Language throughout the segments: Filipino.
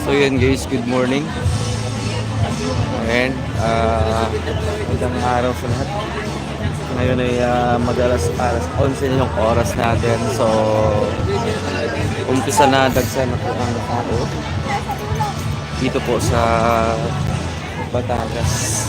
So yun guys, good morning. And magandang araw sa lahat. Ngayon ay madalas alas 11 yung oras natin. So umpisa na dagsa na po ang tao dito po sa Batangas.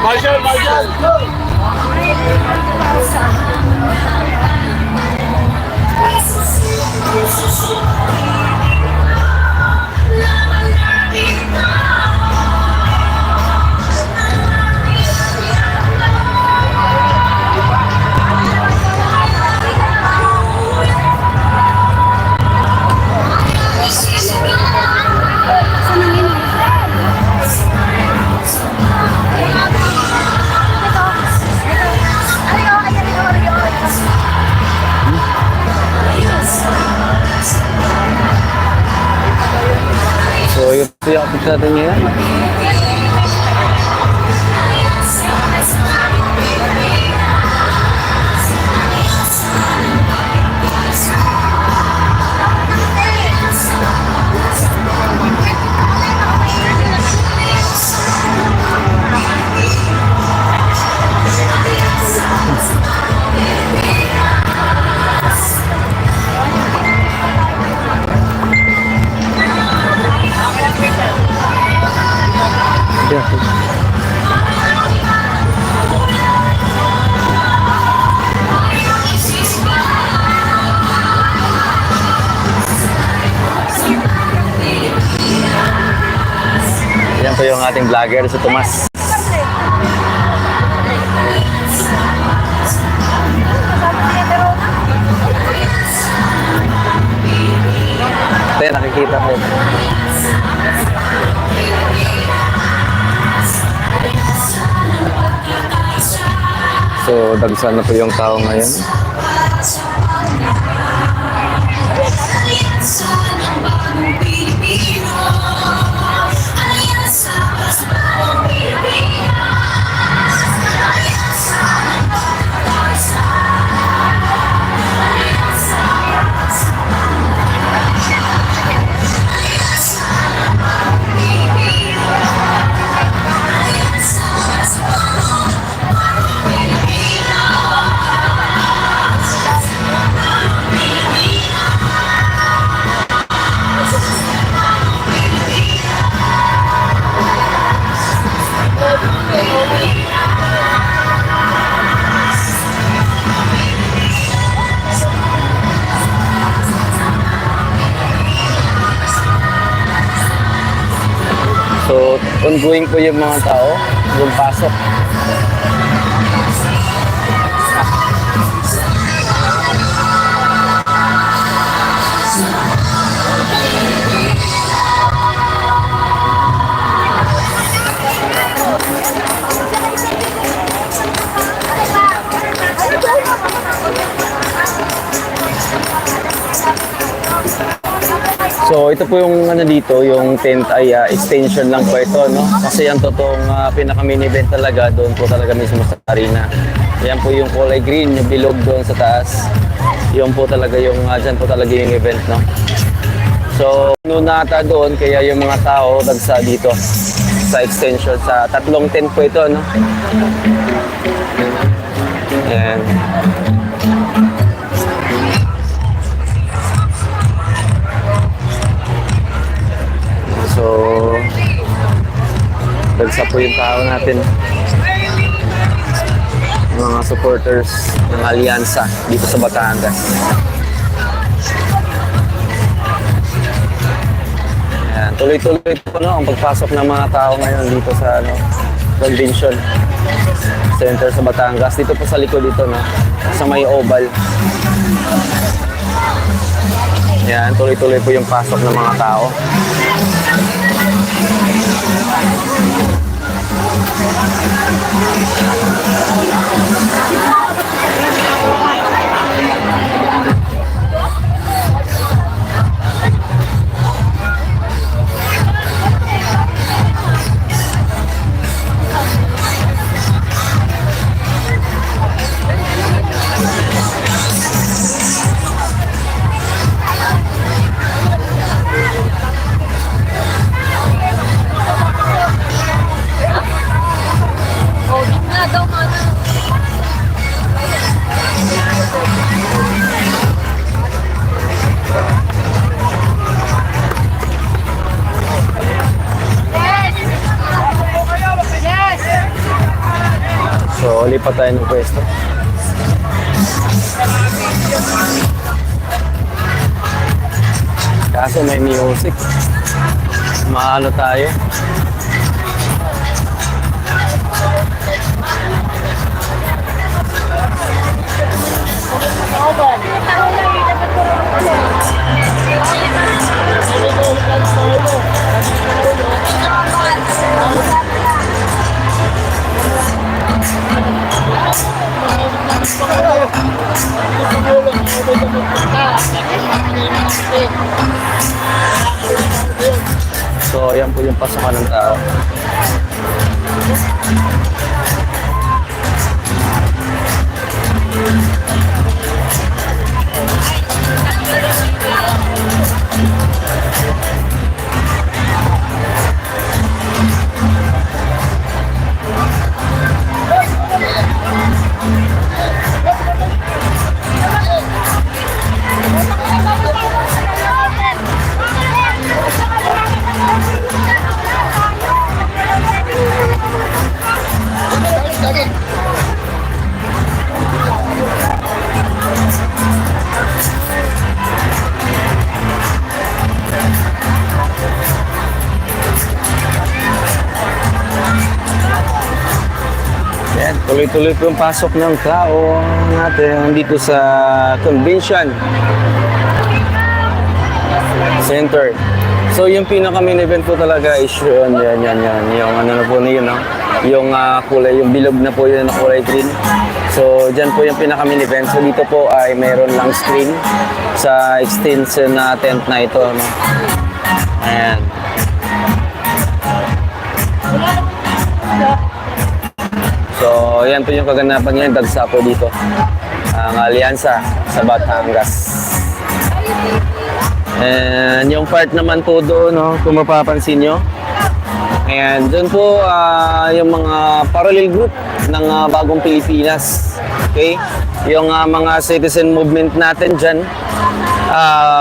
Marshall! So yun po yung update natin ngayon. Yan po yung ating vlogger, si Tomas. Ito yung nakikita ko. So, dagsan na po yung tao ngayon. So, ongoing po yung mga tao, yung pasok. So ito po yung ano dito, yung tent ay extension lang po ito, no? Kasi ang totoong pinaka-main event talaga doon po talaga mismo sa arena. Yan po yung kulay green, yung bilog doon sa taas. Yun po talaga yung, dyan po talaga yung event, no? So, nunata doon, kaya yung mga tao dagsa dito sa extension, sa tatlong tent po ito, no? Ayan. So, dagsa po yung tao natin. Mga supporters ng Alianza dito sa Batangas. Ayan, tuloy-tuloy po ang pagpasok ng mga tao ngayon dito sa convention center sa Batangas. Dito po sa likod dito, sa may oval. Yan, tuloy-tuloy po yung pasok ng mga tao. So, lipat tayo ng pwesto. Kaso may music. Maano tayo? So, ayan po yung pasokan ng tao. Yan, tuloy-tuloy po yung pasok ng tao natin dito sa convention center. So yung pinaka-main event po talaga is yun, yung ano na po na yun, no? Yung kulay, yung bilog na po yun na kulay green. So dyan po yung pinaka-main event. So dito po ay mayroon lang screen sa extension na tent na ito, no? Ayan. So, yan po yung kaganapan ngayon, dagsa po dito. Ang alyansa sa Batangas. And yung part naman po doon, no, kung mapapansin nyo. Ayan, doon po yung mga parallel group ng Bagong Pilipinas. Okay? Yung mga citizen movement natin dyan.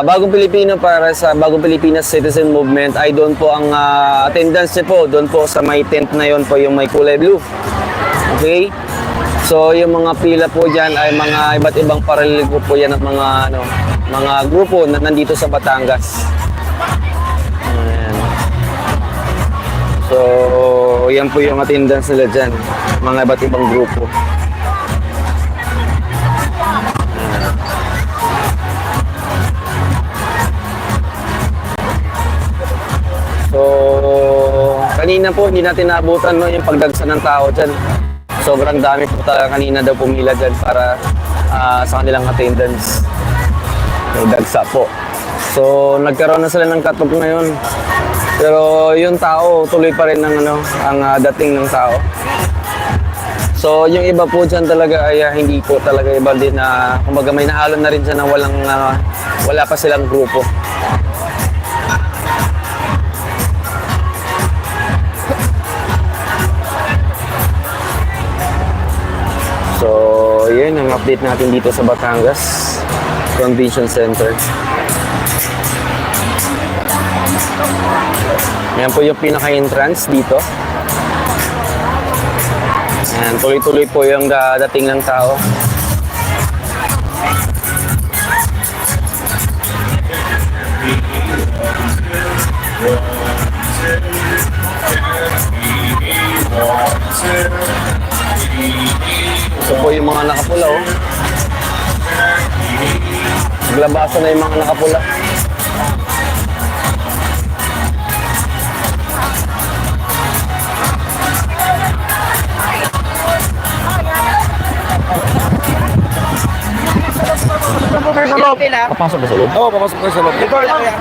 Bagong Pilipino para sa Bagong Pilipinas Citizen Movement ay doon po ang attendance niya po. Doon po sa may tent na yon po yung may kulay blue. Okay? So, yung mga pila po dyan ay mga iba't ibang parallel group po yan at mga, mga grupo na nandito sa Batangas. Ayan. So, yan po yung attendance nila dyan. Mga iba't ibang grupo. Ayan. So, kanina po hindi natin naabutan, no, yung pagdagsa ng tao dyan. Sobrang dami po talaga kanina daw pumila dyan para sa kanilang attendance. May dagsa po. So, nagkaroon na sila ng katok ngayon. Pero yung tao, tuloy pa rin ang dating ng tao. So, yung iba po dyan talaga ay hindi po talaga iba din na kumbaga may nahalo na rin dyan na wala pa silang grupo. So, yun ang update natin dito sa Batangas Convention Center. Yan po yung pinaka-entrance dito. Yan, tuloy-tuloy po yung dating ng tao. Ito po yung mga nakapula, oh. Naglabasan na yung mga nakapula. Ito po kayo sa loob. Papasok ba sa loob? Oo, papasok kayo sa loob. Ito, kaya.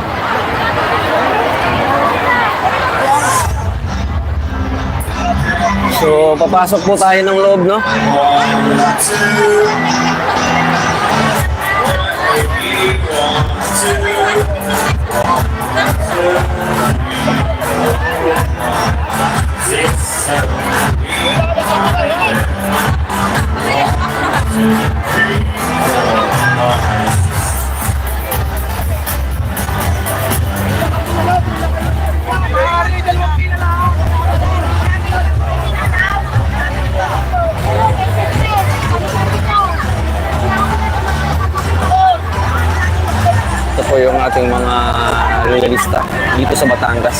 So, papasok po tayo ng loob, no? Ito po yung ating mga realista dito sa Batangas.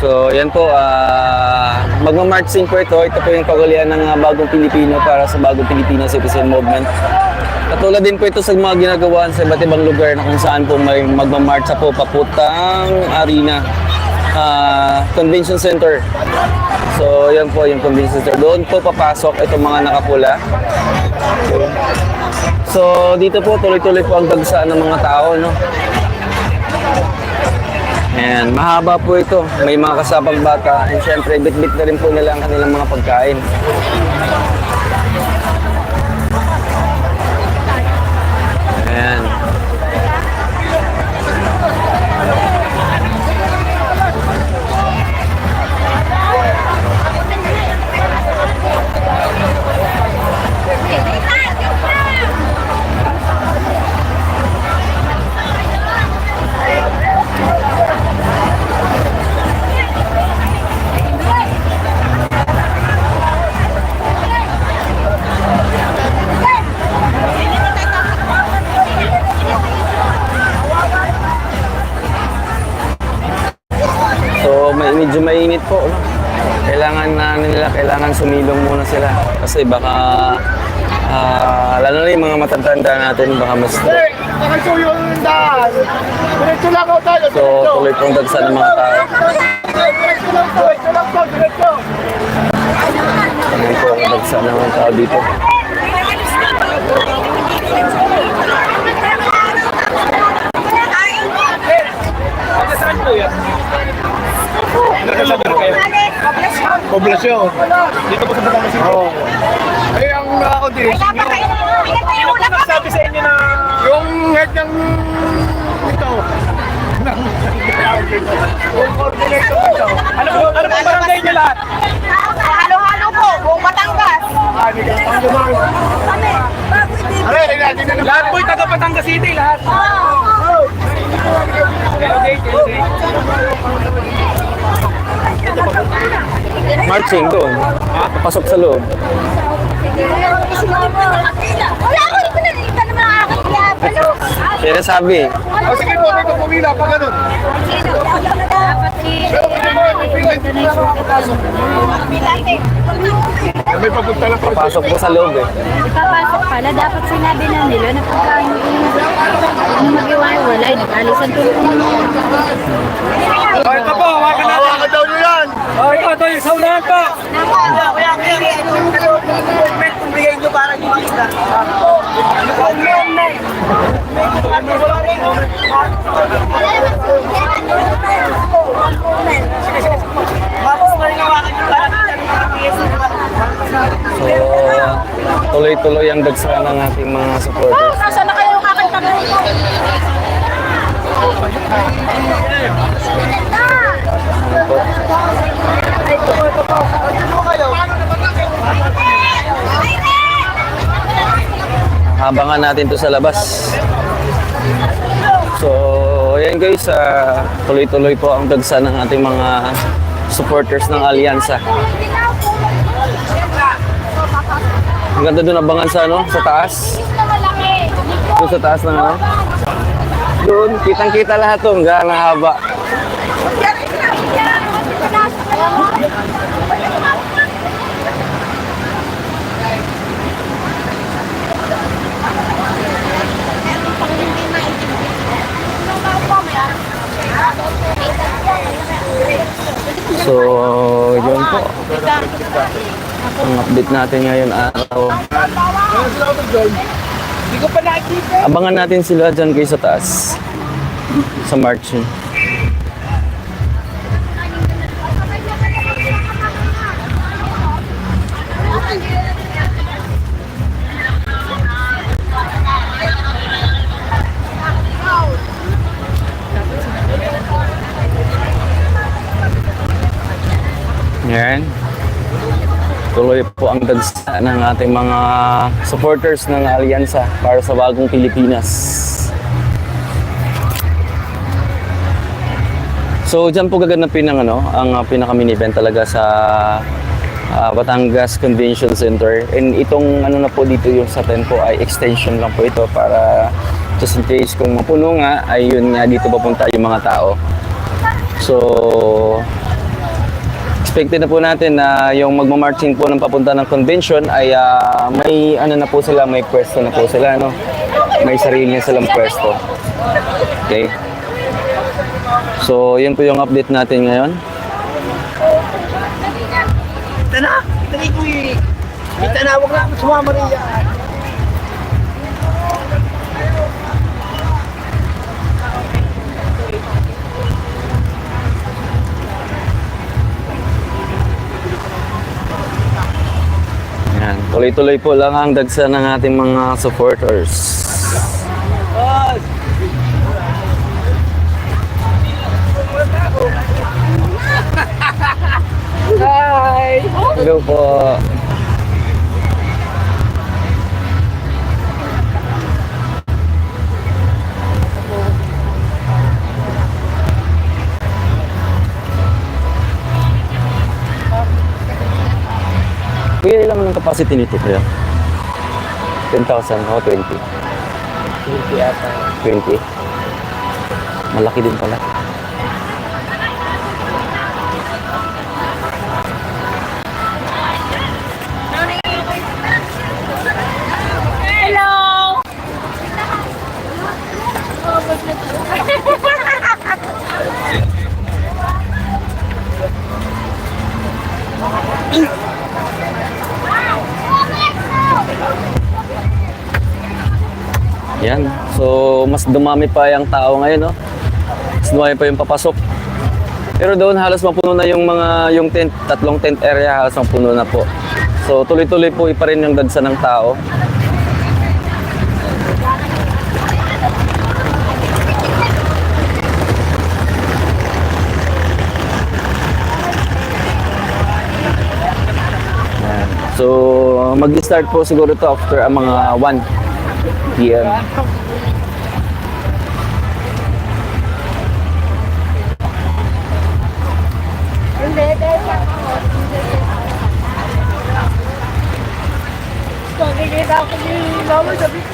So, yan po, magma-March 5 po ito. Ito po yung pagalian ng Bagong Pilipino para sa Bagong Pilipino Citizen Movement. Katulad din po ito sa mga ginagawa sa iba't ibang lugar na kung saan po may magma-March sa po papuntang arena, Convention Center. So, yan po yung Convention Center. Doon po papasok itong mga nakapula. So, dito po tuloy-tuloy po ang dagsaan ng mga tao, no? And mahaba po ito. May mga kasabang bata. And syempre, bit-bit na rin po nila ang kanilang mga pagkain. Ayan. So, medyo mainit po, no? Kailangan sumilong muna sila. Kasi baka, lalo na yung mga matatanda natin, baka mas... Ito yung daan. Diretso lang ako tayo. So, tuloy pong dagsa ng mga tao. Diretso lang po. Diretso lang po. Diretso. Ayan po ang dagsa ng mga tao dito. Saan po yan? Nakasabi kayo? Poblasyon. Dito po sa Batangas City? Oo. Ay, ang nakakaudition nyo. Sino po nagsabi sa inyo na... Yung head ng... Ito. Yung coordinator ito. Ano po barangay nyo lahat? Halo-halo po, buong Batangas. Hindi ka Panginoon. Lahat po'y taga Batangas City, lahat. Okay. Marching doon. Papasok sa loob. Wala ko rin pinalita ng mga aking yabalo. Yan ang sabi. O sige po, may pumila pa ganun. Dapat May papunta lang pa. Papasok po sa loob eh. Ipapasok pala, dapat sinabi na nila na pagkain mag-iwalay, nag-alisan tulog mo. O ito po, hawakan natin. Hawakan daw nyo yan. O ito, yung saunahan pa. bigay nyo para nyo makita. Tapos malinawakan nyo para So, tuloy-tuloy ang dagsa ng ating mga supporters. Nasaan na kayo yung kakanta mo? Habangan natin to sa labas. So, ayan guys, tuloy-tuloy po ang dagsa ng ating mga supporters ng Alyansa. Ang ganda doon abangan sa ano, sa taas. Doon sa taas ng ano. Doon, kitang-kita lahat to, hanggang haba. So, yun po. Ang update natin ngayon araw. Hindi ko pa nakikita. Abangan natin sila dyan kayo sa taas. Sa marching. Yan. Tuloy po ang dagsa ng ating mga supporters ng Alyansa para sa bagong Pilipinas. So dyan po gaganapin ang pinaka-mini event talaga sa Batangas Convention Center. And itong na po dito yung sa tent po ay extension lang po ito para just in case kung mapuno nga ay yun nga dito papunta yung mga tao. So expected na po natin na yung magmamarching po ng papunta ng convention ay may na po sila, may pwesto na po sila, no? May sarili na silang pwesto. Okay? So, yun po yung update natin ngayon. Tana! Tani ko eh! May tanawag na ako sa Mama Maria. Yan. Tuloy-tuloy po lang ang dagsa ng ating mga supporters. Hi! Hello po. Kuya, ilang ng capacity nito kuya? 10,000 o 20? 20 ata. 20? Malaki din pala. Hello! Yan. So, mas dumami pa yung tao ngayon, no? Mas dumami pa yung papasok. Pero doon halos mapuno na yung tent, tatlong tent area halos mapuno na po. So, tuloy-tuloy po pa rin yung dagsa ng tao. Yan. So, mag-start po siguro to after mga 1 p.m. Hindi, dahil ako. Nakikita ako ni Mama, sabi ko,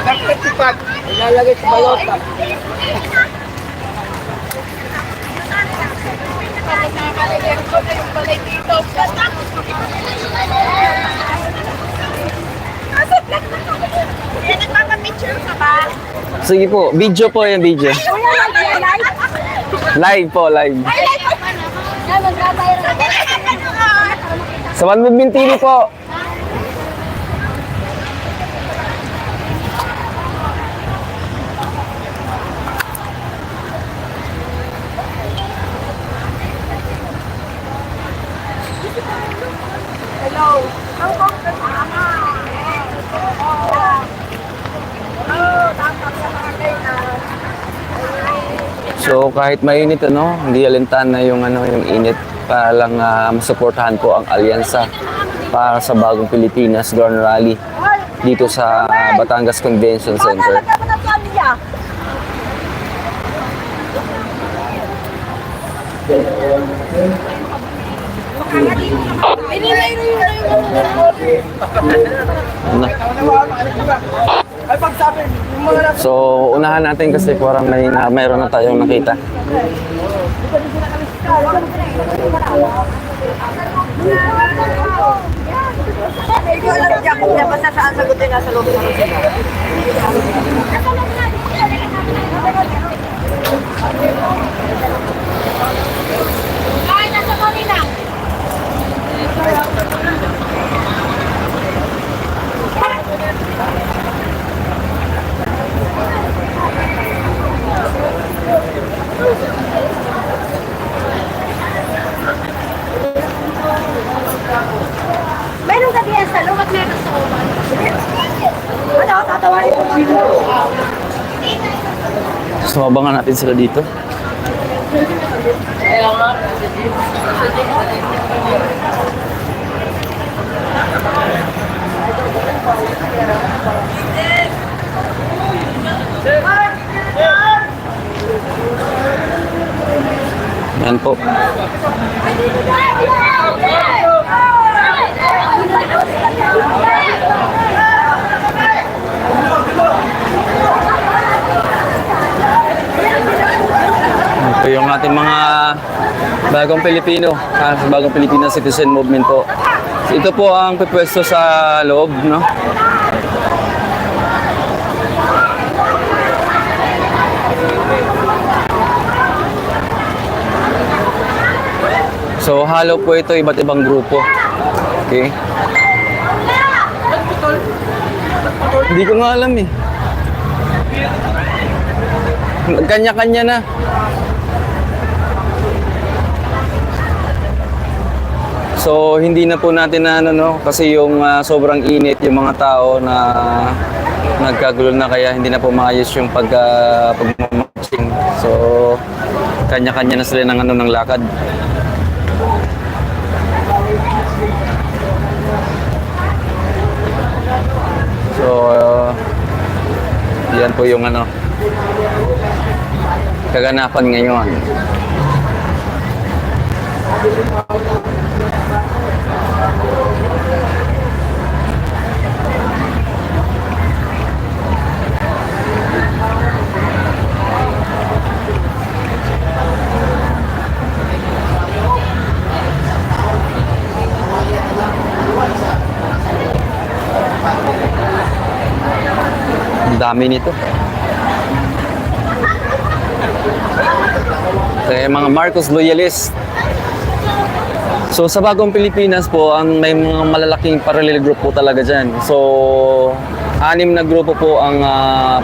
Dapat tipat. Ilalagay sa balota. nagpapapicture ka ba? Sige po, video po yan, video. Kuya, live? Live po, live. Ay, live po. Ay, magbabayran. Sa One Movement TV po. Hello. Ang kasama. So kahit mainit hindi alintan na yung yung init para lang masuportahan po ang alyansa para sa bagong Pilipinas Gun Rally dito sa Batangas Convention Center. Ano? Ay, pagsabi, yung mga nasa... So unahan natin kasi parang mayroon na tayong nakita. Hindi ko alam dyan kung basta saan sagutin nasa loob ng sila. Ay, nasa kanila. Meron ka diyan sa loob at meron sa uman. Ano, tatawarin ko dito. Sumabangan natin sila dito. Yan po. Ito yung ating mga bagong Pilipino, bagong Filipino Citizen Movement po. Ito po ang pipwesto sa loob, no? So, halo po ito, iba't ibang grupo. Okay? Hindi ko nga alam eh. Kanya-kanya na. So, hindi na po natin na ano, no? Kasi yung sobrang init, yung mga tao na nagkagulo na kaya hindi na po maayos yung pagmamaksing. So, kanya-kanya na sila ng, ano, ng lakad. So, yan po yung ano, kaganapan ngayon. Ang dami nito. Kaya mga Marcos loyalist. So sa Bagong Pilipinas po, may mga malalaking parallel group po talaga dyan. So 6 na grupo po ang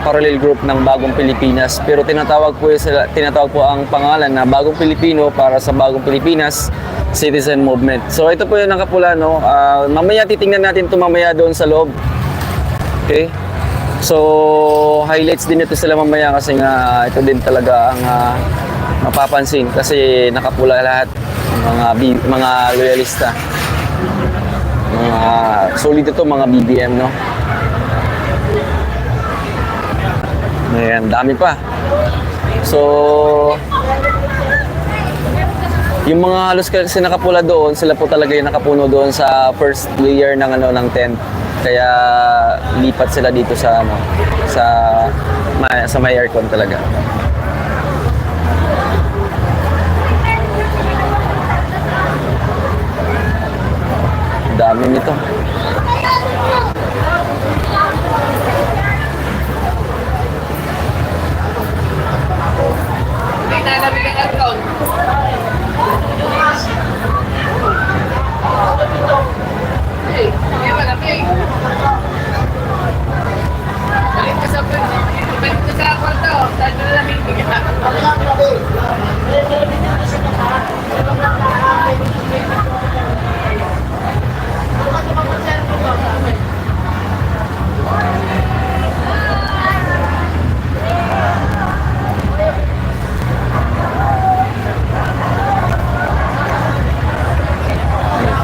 parallel group ng Bagong Pilipinas. Pero tinatawag po ang pangalan na Bagong Pilipino para sa Bagong Pilipinas Citizen Movement. So ito po yung nakapula, no? Mamaya titingnan natin ito mamaya doon sa loob. Okay? So highlights din ito sila mamaya kasi nga ito din talaga ang mapapansin kasi nakapula lahat mga loyalista. Mga solid ito, mga BBM, no? Ayan, dami pa. So yung mga halos kasi nakapula doon, sila po talaga yung nakapuno doon sa first layer ng ano ng tent. Kaya lipat sila dito sa ano sa may aircon talaga. Dami nito.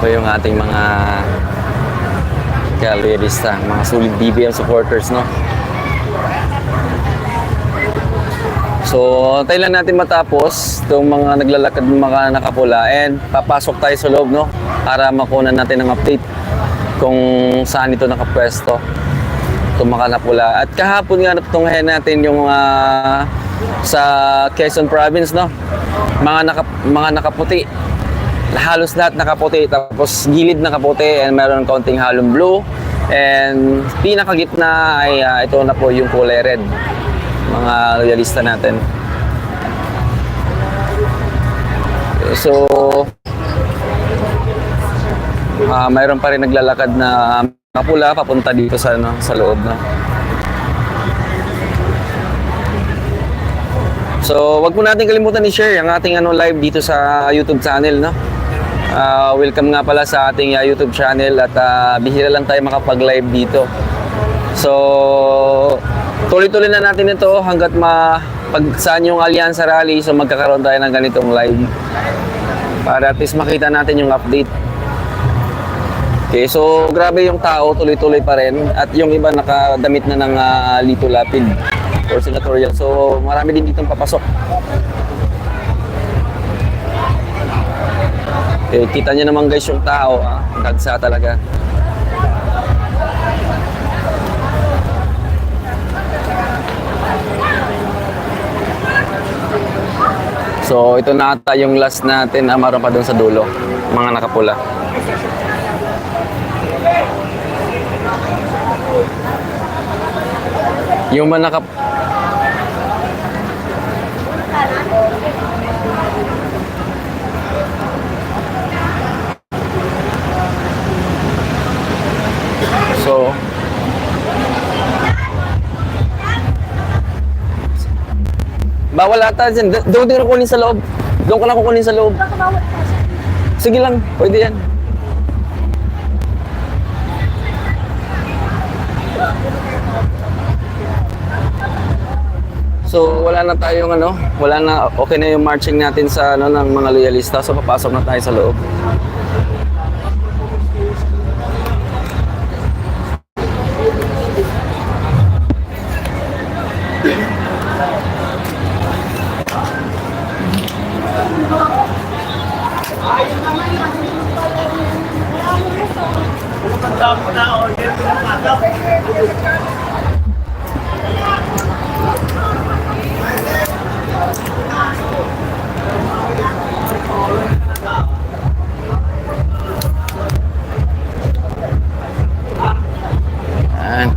Ito yung ating mga loyalista, mga solid BBM supporters, no? So, tayo lang natin matapos itong mga naglalakad ng mga nakapula and papasok tayo sa loob, no? Para makunan natin ng update kung saan ito nakapwesto itong mga napula. At kahapon nga natunghayan natin yung sa Quezon Province, no? Mga nakaputi. Halos lahat nakaputi, tapos gilid nakaputi and meron kaunting halong blue and pinakagitna ay ito na po yung kulay red, mga loyalista natin. So, mayroon pa rin naglalakad na kapula papunta dito sa ano, sa loob, no. So, wag po natin kalimutan i-share ang ating ano live dito sa YouTube channel, no. Welcome nga pala sa ating YouTube channel at bihira lang tayo makapag-live dito. So, tuloy-tuloy na natin ito hanggat pag saan yung Alyansa Rally, so magkakaroon tayo ng ganitong live para at least makita natin yung update. Okay, so grabe yung tao, tuloy-tuloy pa rin at yung iba nakadamit na ng Lito Lapid or senatorial. So marami din ditong papasok. Okay, kita nyo naman guys yung tao, dagsa talaga. So ito na ata yung last natin, meron pa doon sa dulo, mga nakapula. Yung mga So bawal ata dyan. Doon din kukunin sa loob. Doon ko lang kukunin sa loob. Sige lang, pwede yan. So wala na tayong ano, wala na, okay na yung marching natin sa ano ng mga loyalista. So papasok na tayo sa loob. Yan.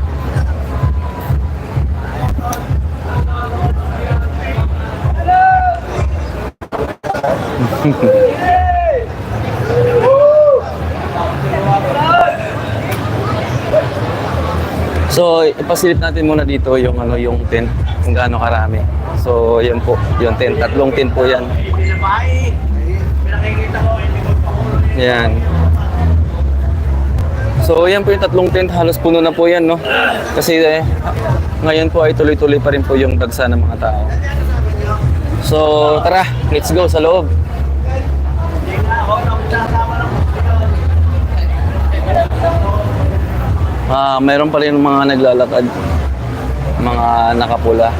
So, ipasilip natin muna dito yung ano, yung tent, kung gaano karami. So, yan po, yung tent, tatlong tent po yan. Yan. So, yan po yung tatlong tent, halos puno na po yan, no? Kasi ngayon po ay tuloy-tuloy pa rin po yung dagsa ng mga tao. So, tara, let's go sa loob. Mayroon pa rin mga naglalakad, mga nakapula.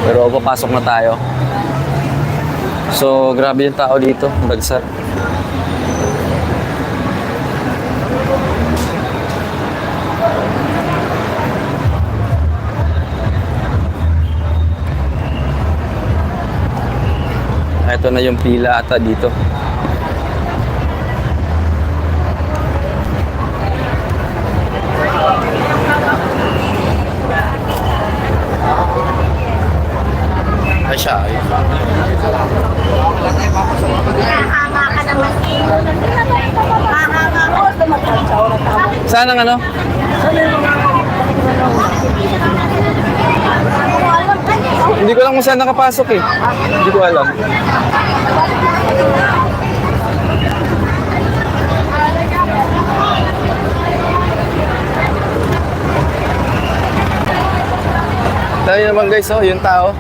Pero papasok na tayo. So, grabe yung tao dito, dagsa. Ito na yung pila ata dito. Ay siya. Hanga ka naman eh. Hanga mo. Saan ang ano? Hindi ko lang kung saan nakapasok eh. Hindi ko alam. Tayo naman guys, oh, yung tao.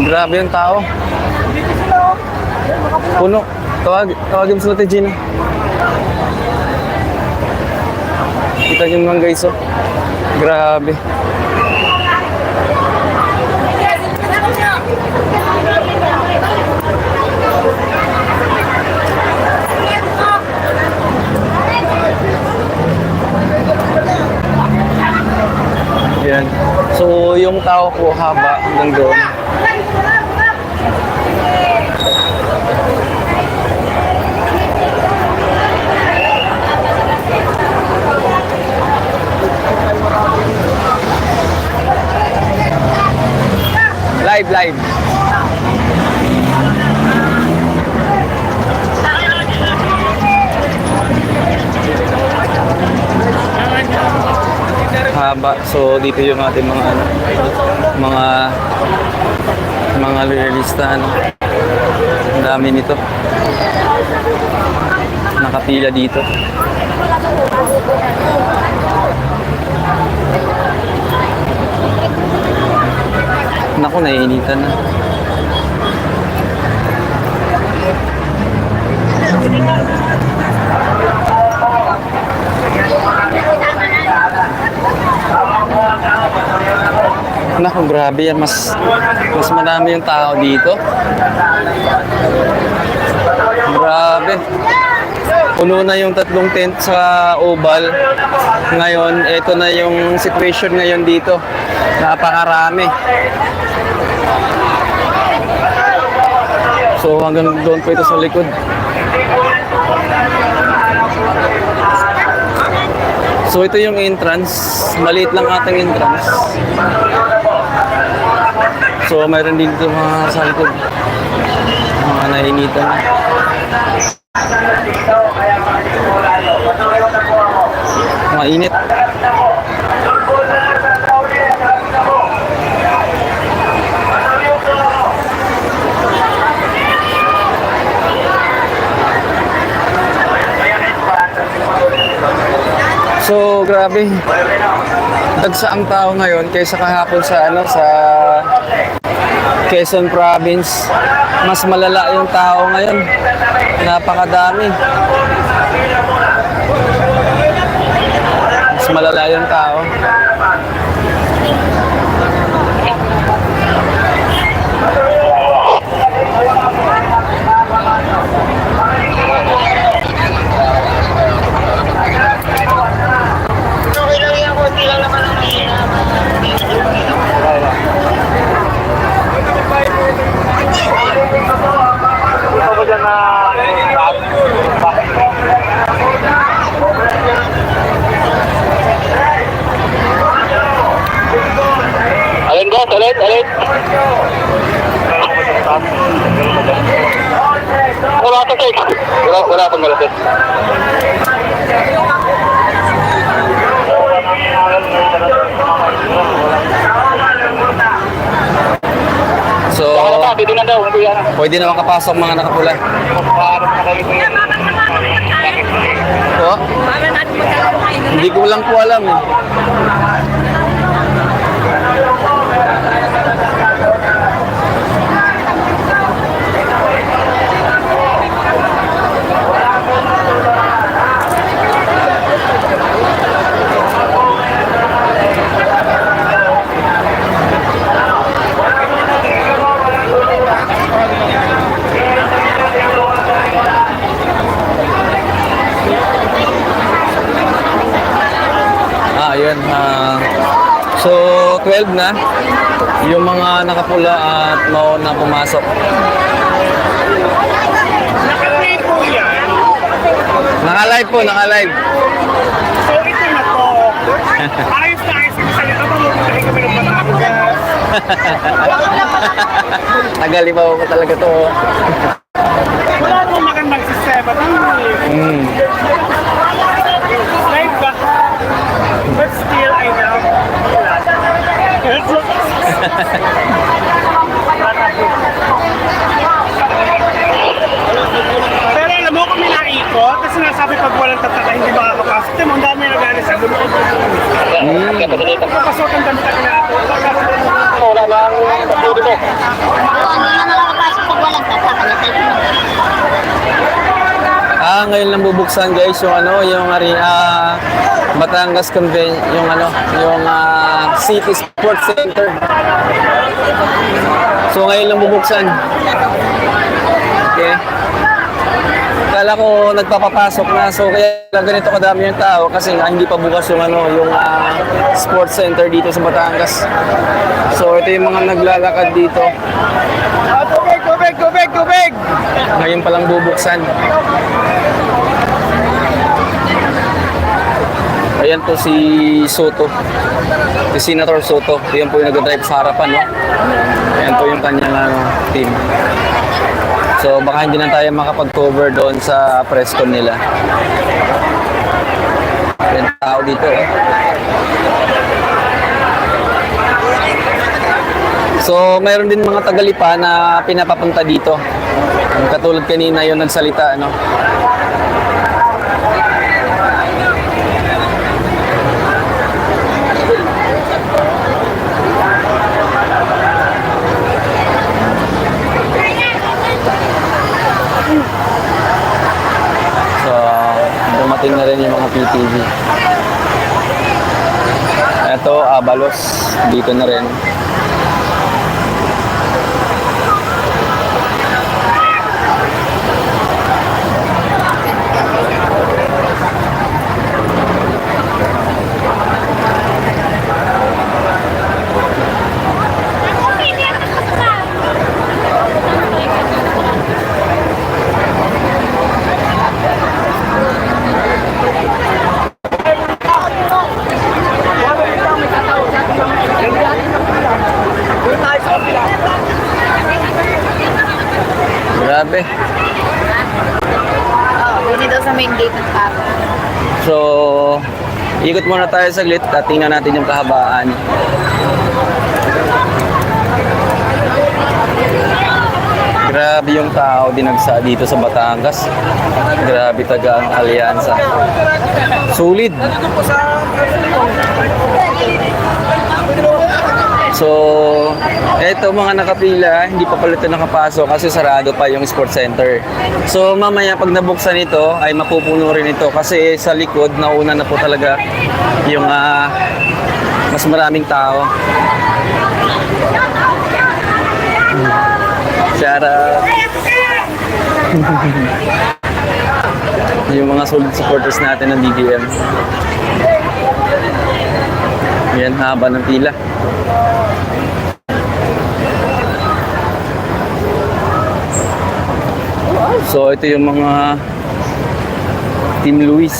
Grabe yung tao. Puno. Tawagin mo sila tayo, Gina. Kita nyo naman guys, oh. Grabe. Yan. So, yung tao po haba hanggang doon. live. Haba. So dito yung ating mga ano, mga loyalista ano. Ang dami nito. Nakapila dito. Naku, naiinitan na. Naku, grabe yan. Mas marami yung tao dito. Grabe. Puno na yung 3 tent sa Oval. Ngayon, ito na yung situation ngayon dito. Napakarami. So hanggang doon po ito sa likod. So ito yung entrance. Maliit lang ating entrance. So mayroon dito mga sa likod. Mga nainitan. Mainit. So, grabe. Dagsa ang tao ngayon kaysa kahapon sa sa Quezon Province. Mas malala yung tao ngayon. Napakadami. Mas malala yung tao. Alin boss? Alin? Wala pa cake. Wala pang malatin. So, Dito na daw. pwede na makapasok mga nakapula. Po? Hindi ko lang po alam eh. Ayun. So, 12 na. Yung mga nakapula at mauna pumasok. Naka-live po yan. Naka-live po, naka-live. So ito na to. Ayos na ayos yung sa'yo. Ito mo kami kami ng Batangas. Tagal, iba ko talaga to. Wala pong magandang sistema. Live ba? But still, I know. Pero alam mo kung may naikot, kasi sinasabi pag walang tataka, hindi makakapasok. Ito mo, ang dami nagalit sa gulo. Pagpapasok ang damit na kinato. Wala lang. Dito. Hindi na makakapasok pag walang tataka. Ngayon lang bubuksan guys yung yung Batangas yung City Sports Center. So ngayon lang bubuksan. Okay. Kala ko nagpapapasok na, so kaya ganito kadami yung tao kasi nga hindi pa bukas yung sports center dito sa Batangas. So ito yung mga naglalakad dito. Tubig! Ngayon pa lang bubuksan. Ayan po si Soto. Si Senator Soto. Ayan po yung nag-drive sa harapan, no? Ayan. Yan po yung kanyang team. So baka hindi na tayo makapag-cover doon sa press con nila. Yan tao dito. So mayroon din mga tagalipa na pinapapunta dito. Katulad kanina yung nagsalita, ano. So, dumating na rin yung mga PTV. Ito, Abalos. Dito na rin. Grabe. Doon daw sa main gate ng tao. So, ikot muna tayo saglit at tingnan natin yung kahabaan. Grabe yung tao dinagsa dito sa Batangas. Grabe taga ang alyansa. Sulit. So, eto mga nakapila, hindi pa pala ito nakapasok kasi sarado pa yung sports center. So, mamaya pag nabuksan ito, ay mapupuno rin ito kasi sa likod, nauna na po talaga yung mas maraming tao. Shout out. Yung mga solid supporters natin ng DDM. Yan, haba ng pila. So, ito yung mga Team Luis.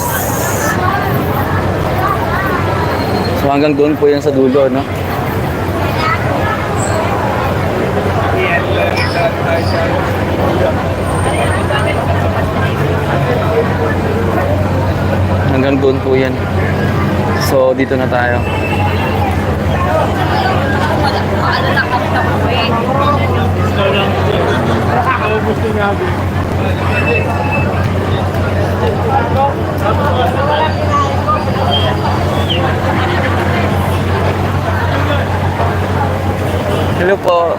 So, hanggang doon po yan sa dulo, no? Hanggang doon po yan. So, dito na tayo. Hello po.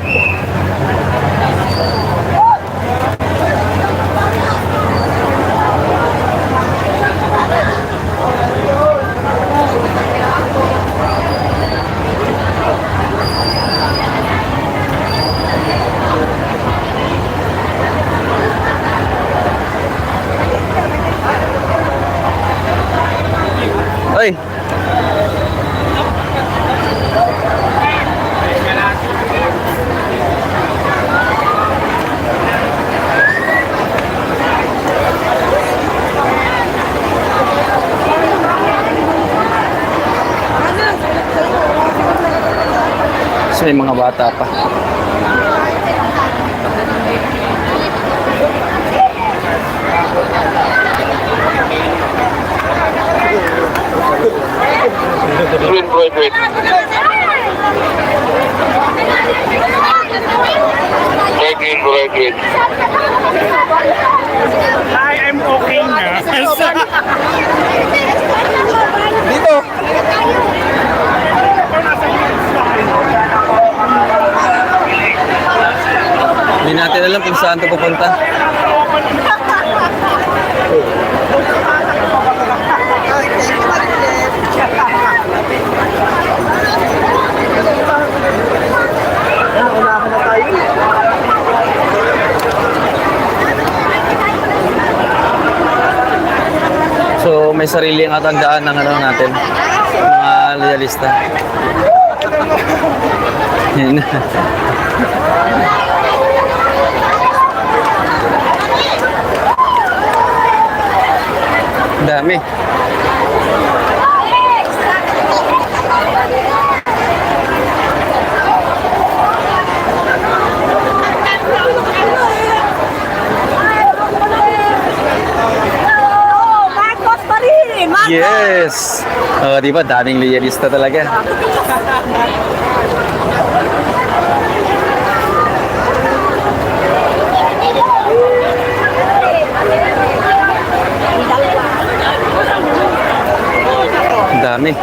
Oy. So, may mga bata pa. Green, red, red. Red, green, red, red. I am okay na. Dito. Hindi natin alam kung saan ito pupunta. So, may sarili ang atandaan ng ano natin, mga loyalista. Yan. Dami. Yes! Di ba? Daming loyalista talaga. Ang dami.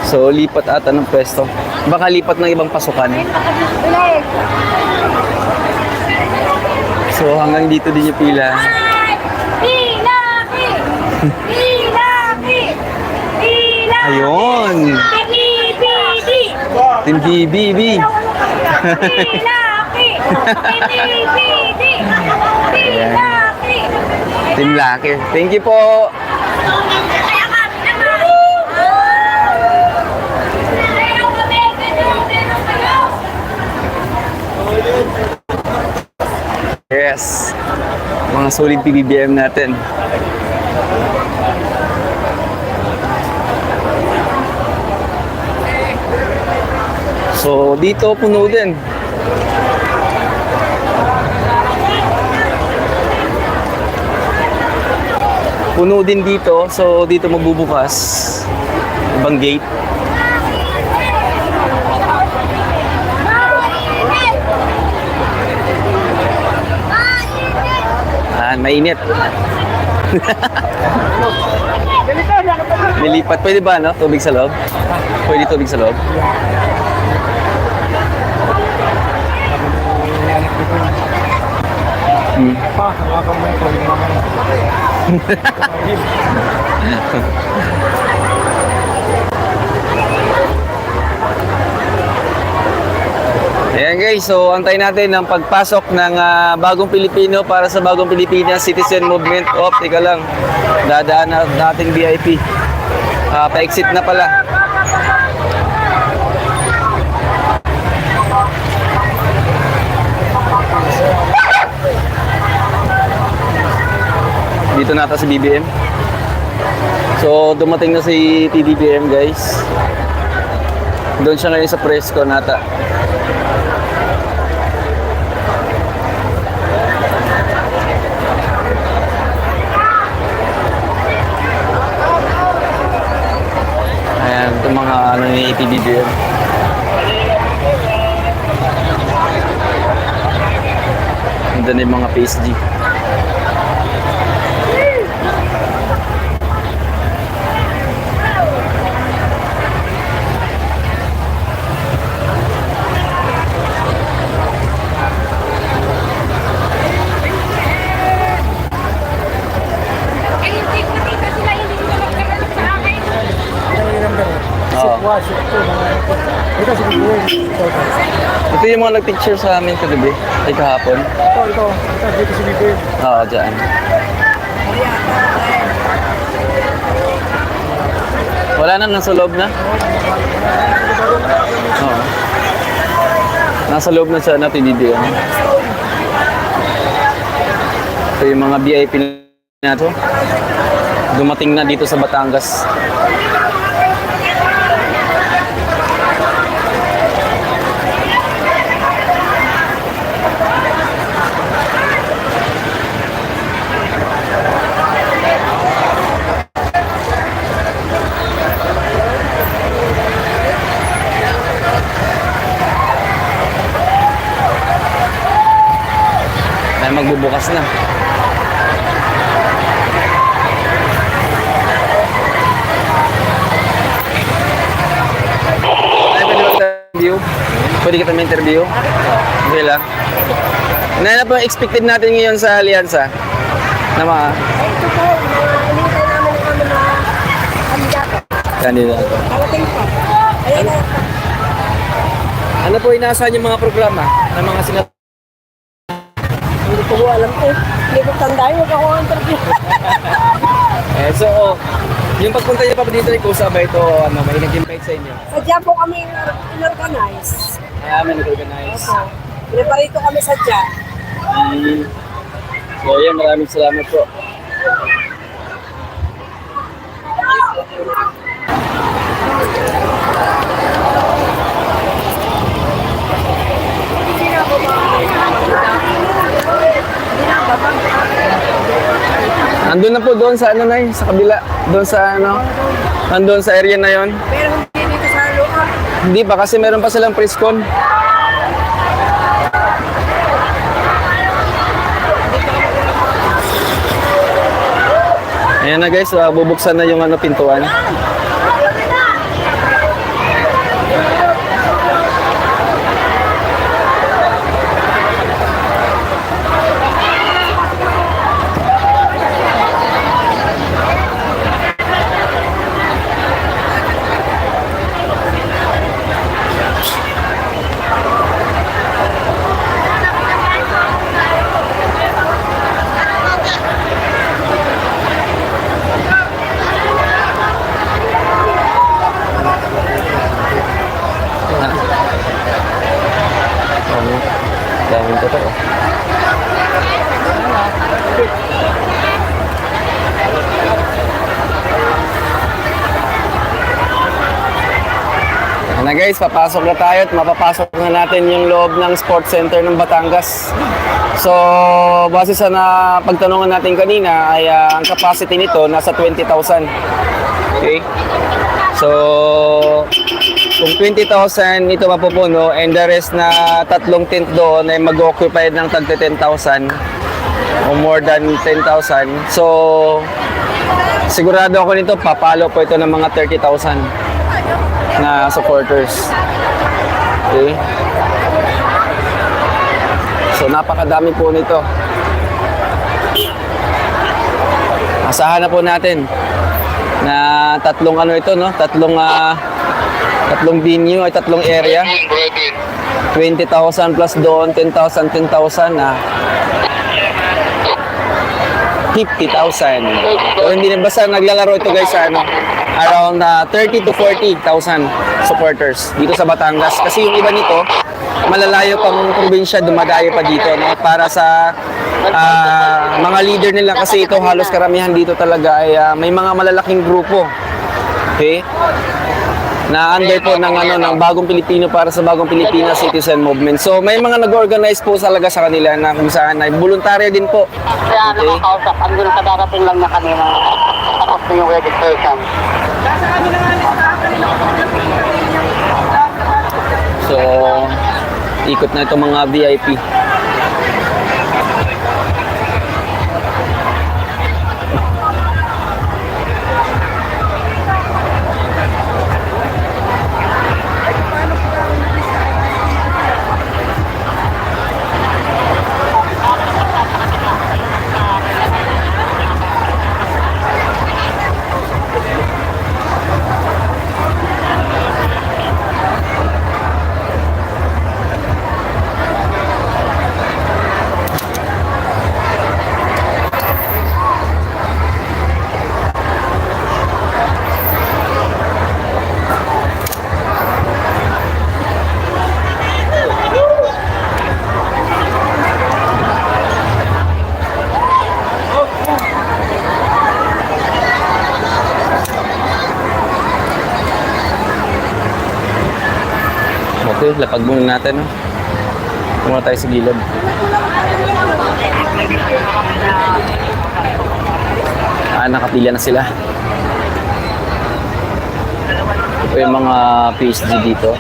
So, lipat ata ng pwesto. Baka lipat ng ibang pasukan. So, hanggang dito din yung pila. Pilaki! Pilaki! Pilaki! Ayun! BBB! Team BBB. Pilaki! BBB! Pilaki! Team Lucky. Thank you po. Yes. Mga solid PBBM natin. So, dito puno din. Puno din dito. So, dito magbubukas. Ibang gate. Mainit. Nilipat. Pwede ba, no? Tubig sa loob? Pwede tubig sa loob? Ayan guys, so antayin natin ang pagpasok ng bagong Pilipino para sa bagong Pilipinas Citizen Movement. Teka lang, dadaan na dating VIP. Pa-exit na pala. Dito na ata si BBM. So dumating na si PBBM guys. Doon siya ngayon sa press con nata. Ayan, itong mga ano ni PBBM. Ganda na yung mga PSG. Ito yung mga nag-picture sa amin kagabi, ay kahapon. Ito, dito si BBM. Oo, dyan. Wala na, nasa loob na? Oo. Nasa loob na siya na PBBM. Ito yung mga VIP natin. Dumating na dito sa Batangas. Ay, magbubukas na. Ay, pwede ba interview? Pwede kita may interview? Okay lang. Ano po expected natin ngayon sa Alianza? Na mga Ito po, inintay namin ang mga kandidato. kandidato. Parating pa. Ayan na. Ano po inaasahan yung mga programa ng mga ko alam eh. Hindi ko tandaan, huwag ako ang interview. So, yung pagpunta niyo pa dito ni Kusa ba ito, may nag-invite sa inyo? Sadya po kami in-organize. May nag-organize. Pinaparito kami sadya. So, yan, maraming salamat po. Nandun na po doon sa ano na sa kabila. Doon sa ano, nandun sa area na yon. Pero hindi dito sa lupa. Hindi pa kasi meron pa silang press-con. Ayan na guys, bubuksan na yung ano, pintuan. Daming totoo. Ayan na guys, papasok na tayo at mapapasok na natin yung loob ng sports center ng Batangas. So, base sa pagtanungan natin kanina ay ang capacity nito nasa 20,000. Okay? So, kung 20,000 ito mapupuno and the rest na tatlong tent doon ay mag-occupy ng tagte 10,000 o more than 10,000. So, sigurado ako nito, papalo po ito ng mga 30,000 na supporters. Okay? So, napakadami po nito. Asahan na po natin na tatlong ano ito, no? Tatlong venue ay tatlong area. 20,000 plus doon, 10,000, 10,000 na 50,000. So hindi na basta naglalaro ito guys sa ano, around 30 to 40,000 supporters dito sa Batangas. Kasi yung iba nito, malalayo pang probinsya, dumadayo pa dito, no? Para sa mga leader nila kasi ito halos karamihan dito talaga ay may mga malalaking grupo. Okay? Na under po ng ng Bagong Pilipino para sa Bagong Pilipinas Citizen Movement. So may mga nag-organize po talaga sa kanila na kung saan ay voluntaryo din po. Kaya nakakausap, andun na kadarating lang na kanina. Tapos na yung registration. So, ikot na itong mga VIP. Okay, lapag muna natin. No? Muna tayo sa gilid. Nakapila na sila. Ito yung mga PSG dito.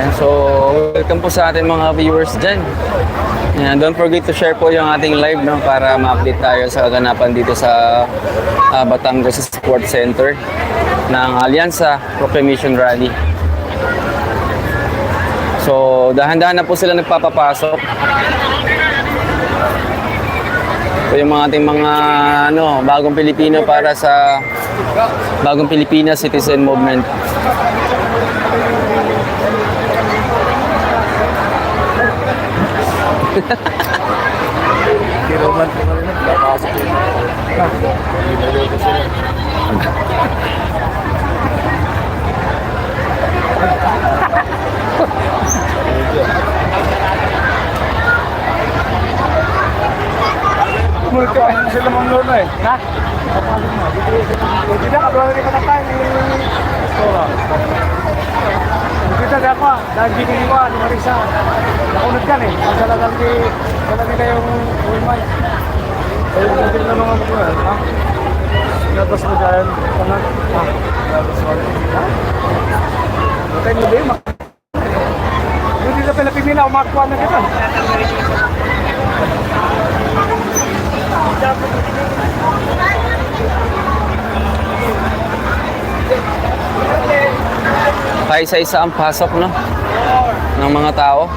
Ayan, so welcome po sa ating mga viewers dyan. Ayan, don't forget to share po yung ating live, no, para ma-update tayo sa kaganapan dito sa Batangas Sports Center ng Alianza Proclamation Rally. So dahan-dahan na po sila nagpapapasok. Ito yung mga ating mga bagong Pilipino para sa Bagong Pilipinas Citizen Movement. Kiroman ko na rin. Nakasok ko. Multi pa sila mga lolo eh. Ha? Hindi na, kablang rin katatay ni Estora. Kita na ako, dahil giniliwa ni Marisa. Nakunod kan eh. Masalagal nila yung women. Ayun, natin na mga mga ha? Sinatas mo dyan. Tanag. Ha? Sinatas mo. Ha? Matay mo ba yun? Hindi na pala pimila, umakuha na kita. Kaisa-isa ang pasok, no, ng mga tao.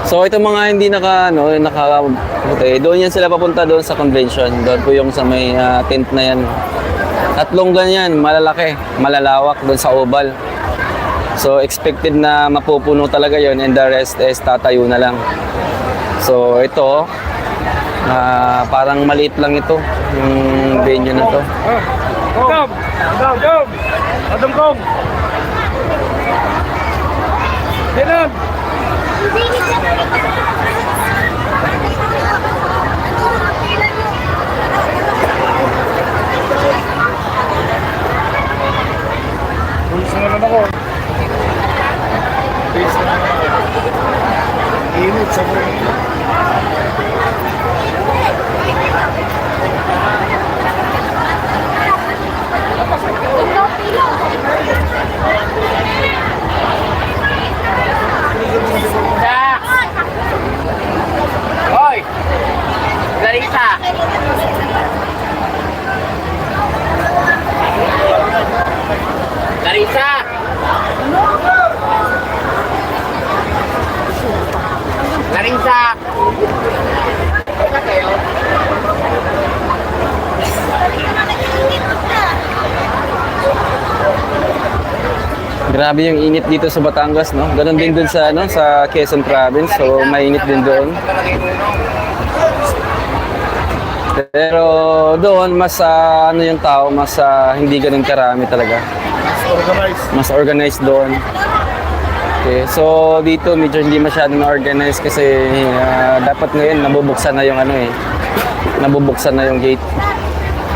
So ito mga hindi nakaputi, doon yan sila papunta doon sa convention. Doon po yung sa may tent na yan. Tatlong ganyan, malalaki, malalawak doon sa oval. So expected na mapupuno talaga yon, and the rest is tatayo na lang. So ito, parang maliit lang ito, yung venue na to. Dom! Dom! Dom! Adong kong! Dinan! Pulis na naman ako. Pulis na naman ako. Init sa buhay. Hoy! Larissa! Larissa! Larissa! Grabe yung init dito sa Batangas, no? Ganon din dun sa sa Quezon Province, so mainit din doon. Pero doon mas yung tao, mas hindi ganun karami talaga. Mas organized doon. Okay, so dito medyo hindi masyadong na-organize kasi dapat ngayon nabubuksan na yung nabubuksan na yung gate.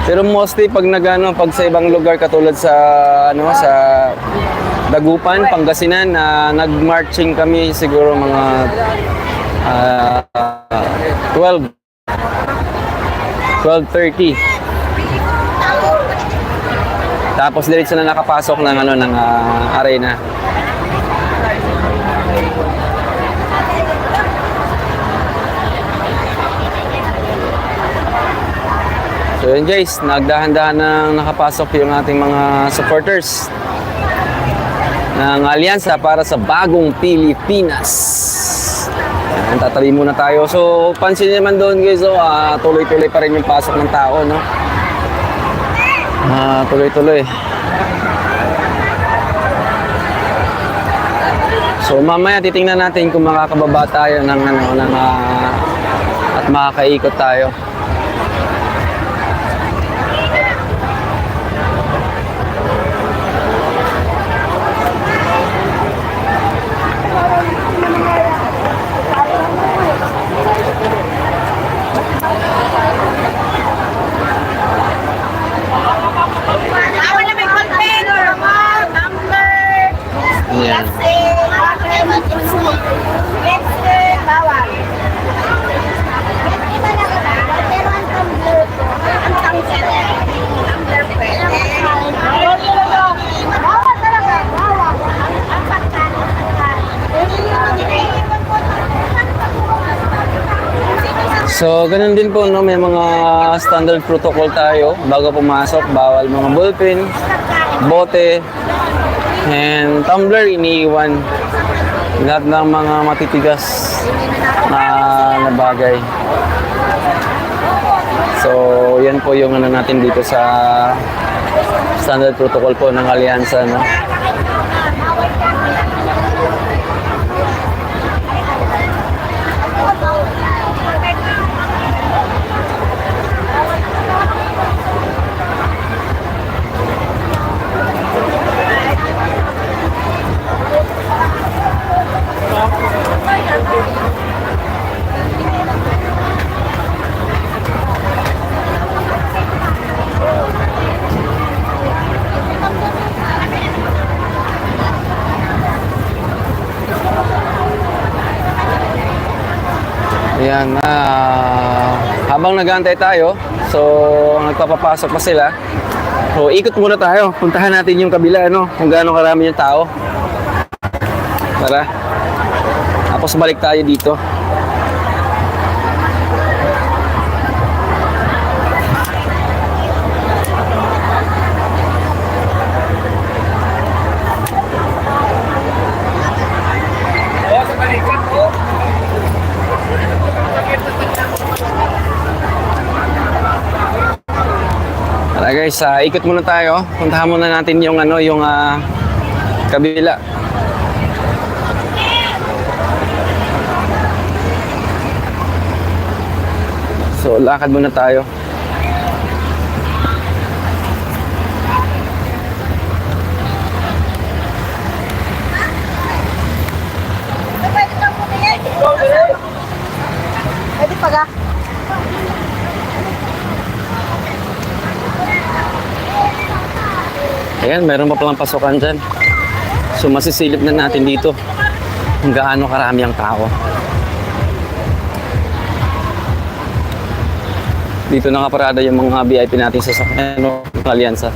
Pero mostly pag pag sa ibang lugar katulad sa sa Dagupan, Pangasinan, nag-marching kami siguro mga 12:30. Tapos diretso na nakapasok ng ng arena. So yun guys, nagdahan-dahan na nakapasok yung ating mga supporters ng Alianza para sa Bagong Pilipinas. Ayan, tatabi muna tayo. So pansin naman doon guys, tuloy-tuloy pa rin yung pasok ng tao, no? Tuloy-tuloy. So mamaya titingnan natin kung makakababa tayo ng at makakaikot tayo. Yan. Bawal. Bawal talaga. Bawal. So, ganun din po, no? May mga standard protocol tayo bago pumasok. Bawal mga ballpen, bote, and tumbler iniiwan. Lahat ng mga matitigas na bagay. So, yan po yung ano natin dito sa standard protocol po ng Alyansa, no? Ayan, habang nag-aantay tayo, so nagpapapasok pa sila. So ikot muna tayo, puntahan natin yung kabila, ano, kung gaano karami yung tao. Tara. Tapos balik tayo dito. Tara guys, ikot muna tayo. Puntahan muna natin yung ano, yung kabila. So, lakad muna tayo. Pwede pa ga? Ayan, meron pa palang pasukan dyan. So, masisilip na natin dito kung gaano karami ang tao. Dito nakaparada yung mga VIP natin sa sakyan, no, ng Alyansa.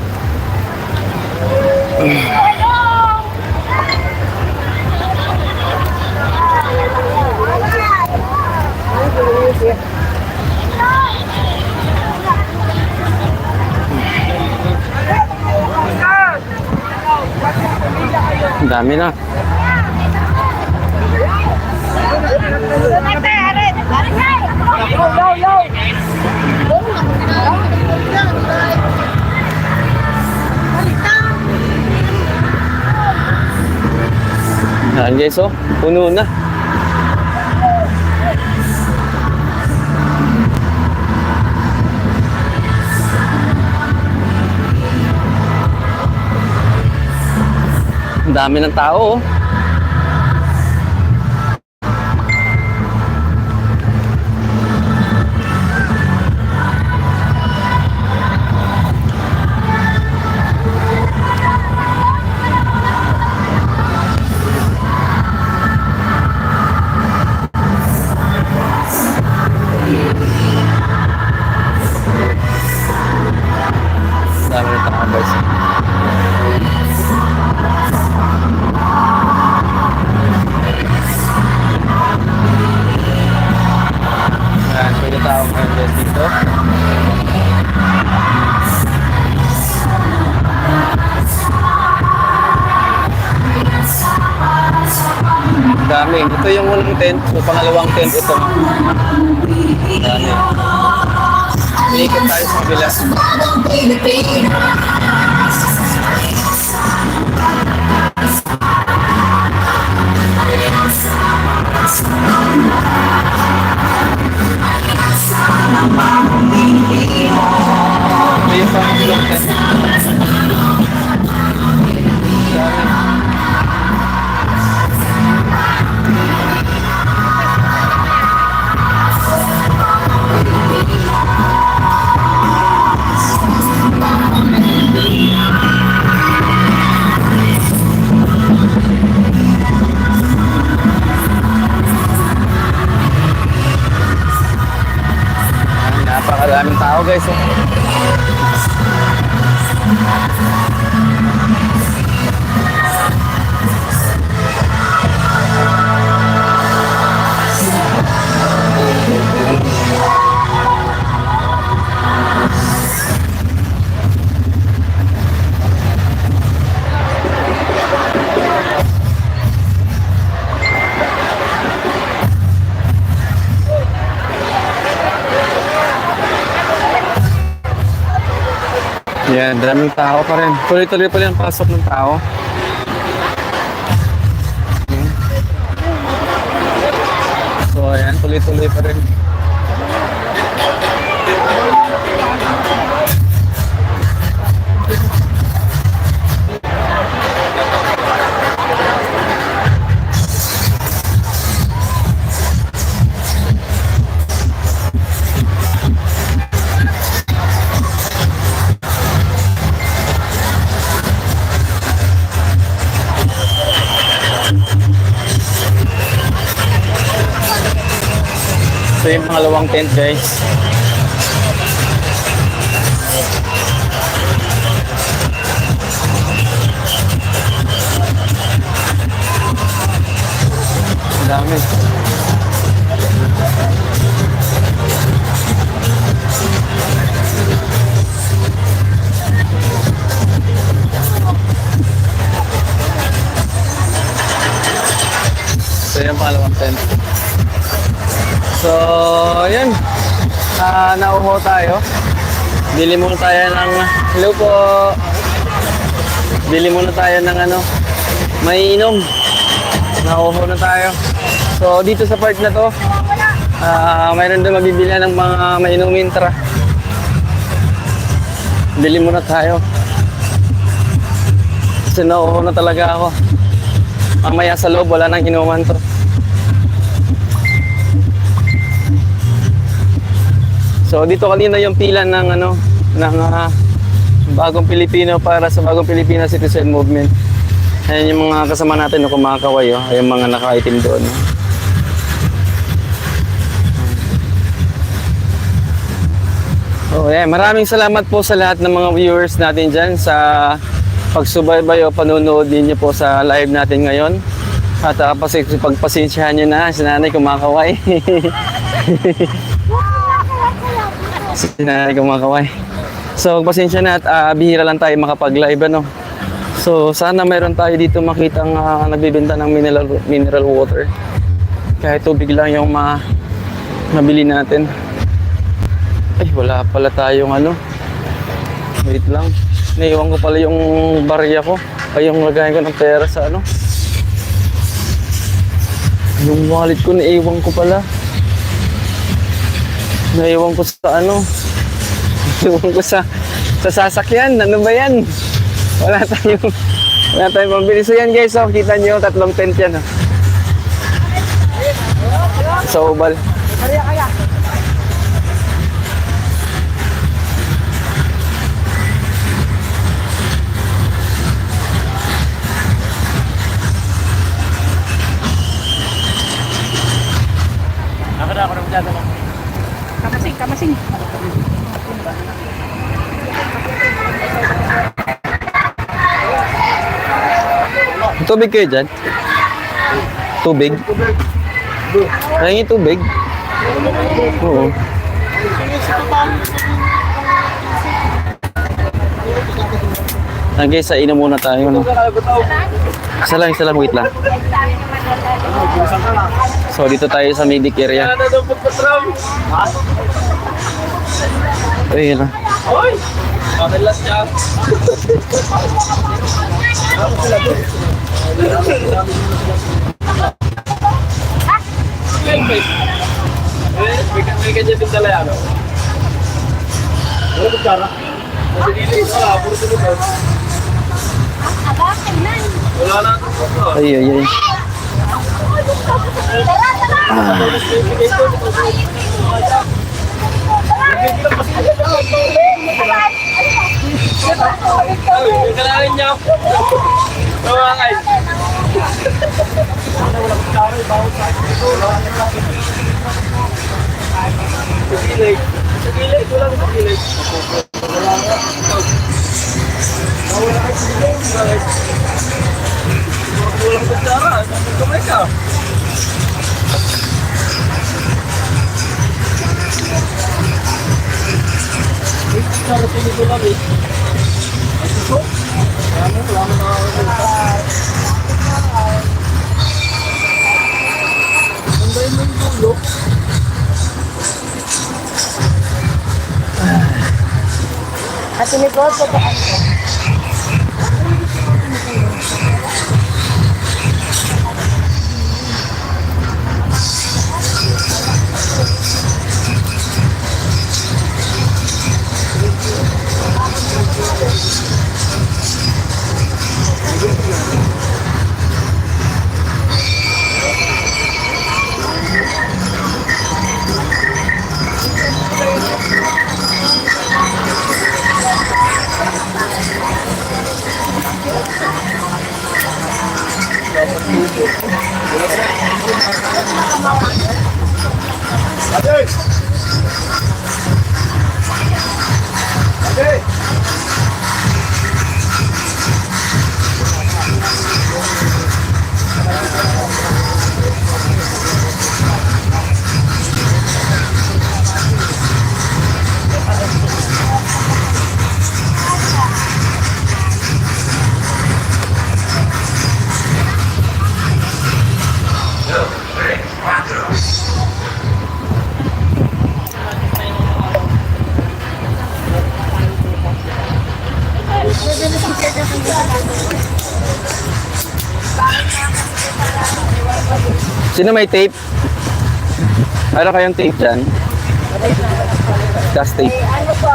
Ang dami na. Ayan guys, oh, puno na. Ang dami ng tao, oh. Dami ng tao guys. Ayan, pwede tao guys dito. Dami. Ito yung unang tent. So, pangalawang tent ito. Dami. Iikot tayo sa kabila. Ito yung pangalawang tent. Dami. Napakaraming tao guys, oh. Yan, daming tao pa rin. Tuloy-tuloy pa rin ang pasok ng tao. So, ayan, tuloy-tuloy pa rin. So yung pangalawang tent guys. Ang dami. So yung pangalawang tent. So, ayan. Nauho tayo. Bili muna tayo ng... Hello po. Bili muna tayo ng ano, may inom. Nauho na tayo. So, dito sa park na to, mayroon doon mabibili ng mga mainumin. Tara. Bili muna tayo. Kasi nauho na talaga ako. Mamaya sa loob, wala nang inuman to. So dito kanina yung pila ng ano ng Bagong Pilipino para sa Bagong Pilipino Citizen Movement. Ayan yung mga kasama natin no, kumakaway oh, yung mga nakaitim doon. No? Oh, yeah. Maraming salamat po sa lahat ng mga viewers natin dyan sa pagsubaybay o panonood ninyo po sa live natin ngayon. At pagpasensyahan nyo na, si nanay kumakaway. Si nanay kumakaway. So, pasensya na at bihira lang tayo makapag-live ano. So, sana mayroon tayo dito makitang nagbibenta ng mineral water. Kahit tubig lang yung mabili natin. Ay, wala pala tayong ano. Wait lang. Naiwan ko pala yung barya ko. Ay, yung lagayan ko ng pera sa ano. Yung wallet ko, naiwan ko pala. Naiwan ko sa ano. Naiwan ko sa sasakyan. Ano ba yan? Wala tayong pambili. So yan guys, oh, kita nyo, 3 tent yan. Oh. Sa Ubal. Kamasing. Tubig kayo dyan? Tubig? Kaya tubig? Oo. Guys, inom muna tayo. No? Isa lang, wait lang. So, dito tayo sa medic area. Ayun na. Ay, ay, ay. At sinikot ko po. Sino may tape? Ano kayong tape dyan? Gas tape. Ano po?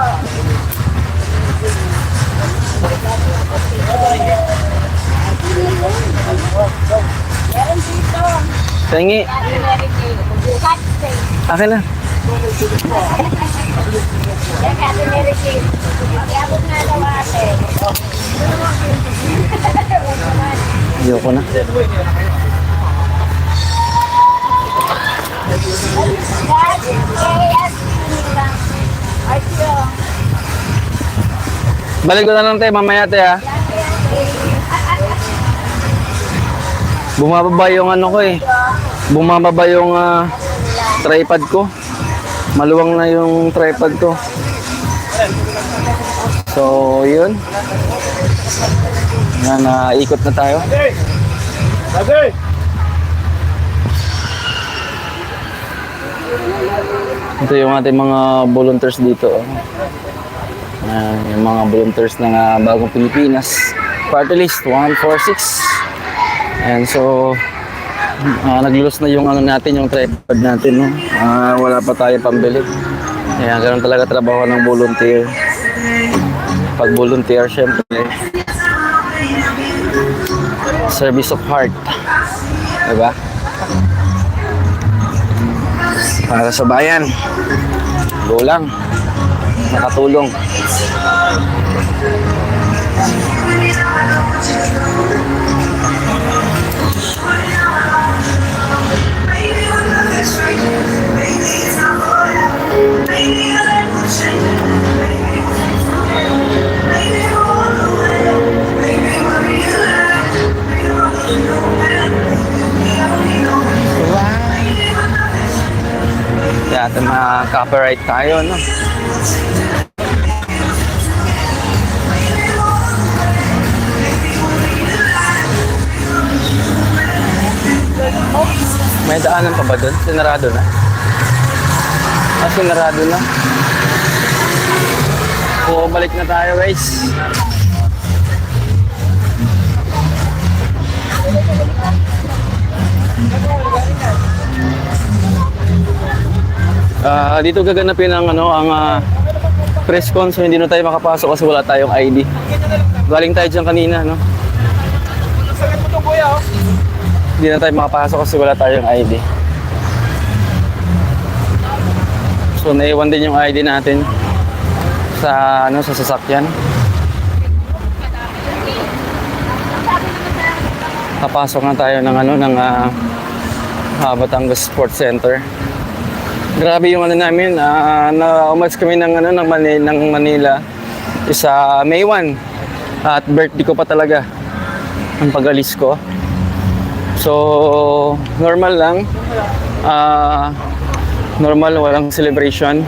Meron dito. Tingi. Cut tape. Akin na. Yan, Ate Mary Kay. Iabot na daw ate. Ayoko na. Dad, yes, lang. Ay, siyo. Balik ko na lang tayo mamaya tayo ha. Bumababa yung ano ko eh. Bumababa yung tripod ko. Maluwang na yung tripod ko. So, yun. Yan, ikot na tayo. Ito yung ating mga volunteers dito. Yung mga volunteers ng Bagong Pilipinas. Party list 146. And so, nag-lose na yung ano natin, yung tripod natin. No? Wala pa tayo pambili. Kaya ganun talaga trabaho ng volunteer. Pag volunteer, syempre, service of heart. Diba? Para sa bayan. Go lang. Nakatulong. Kaya ma-copyright tayo, no? May daanan pa ba doon? Sinarado na? Sinarado na. So, balik na tayo, guys. Dito gaganapin ang press con, so hindi na tayo makapasok kasi wala tayong ID. Galing tayo dyan kanina, no? Hindi na tayo makapasok kasi wala tayong ID. So naiwan din yung ID natin sa sa sasakyan. Papasok na tayo ng Batangas Sports Center. Grabe yung namin, na-umalis kami ng Manila isa May 1 at birthday ko pa talaga ang pag-alis ko. So normal lang, normal, walang celebration.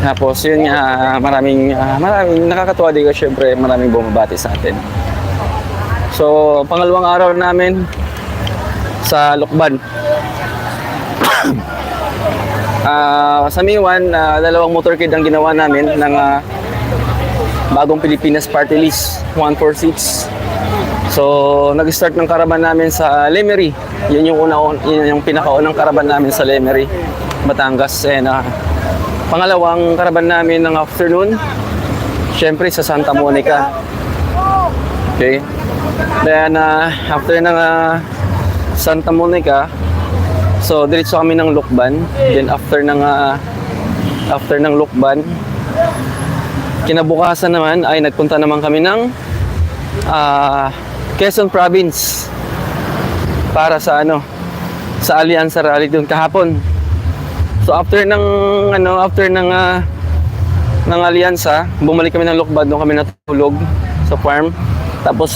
Tapos yun nga, maraming nakakatuwa din ko, syempre maraming bumabati sa atin. So pangalawang araw namin sa Lukban. Sa May 1, dalawang motorcade ang ginawa namin ng Bagong Pilipinas Party List 146. So, nag-start ng karaban namin sa Lemery. Yun yung pinakaunang karaban namin sa Lemery, Batangas. And pangalawang karaban namin ng afternoon, syempre sa Santa Monica. Okay. Then, after ng Santa Monica, so diretso kami ng Lukban. Then after ng Lukban, kinabukasan naman ay nagpunta naman kami ng Quezon Province para sa sa Alianza Rally doon kahapon. So after ng Alianza, bumalik kami ng Lukban, doon kami natulog sa farm. Tapos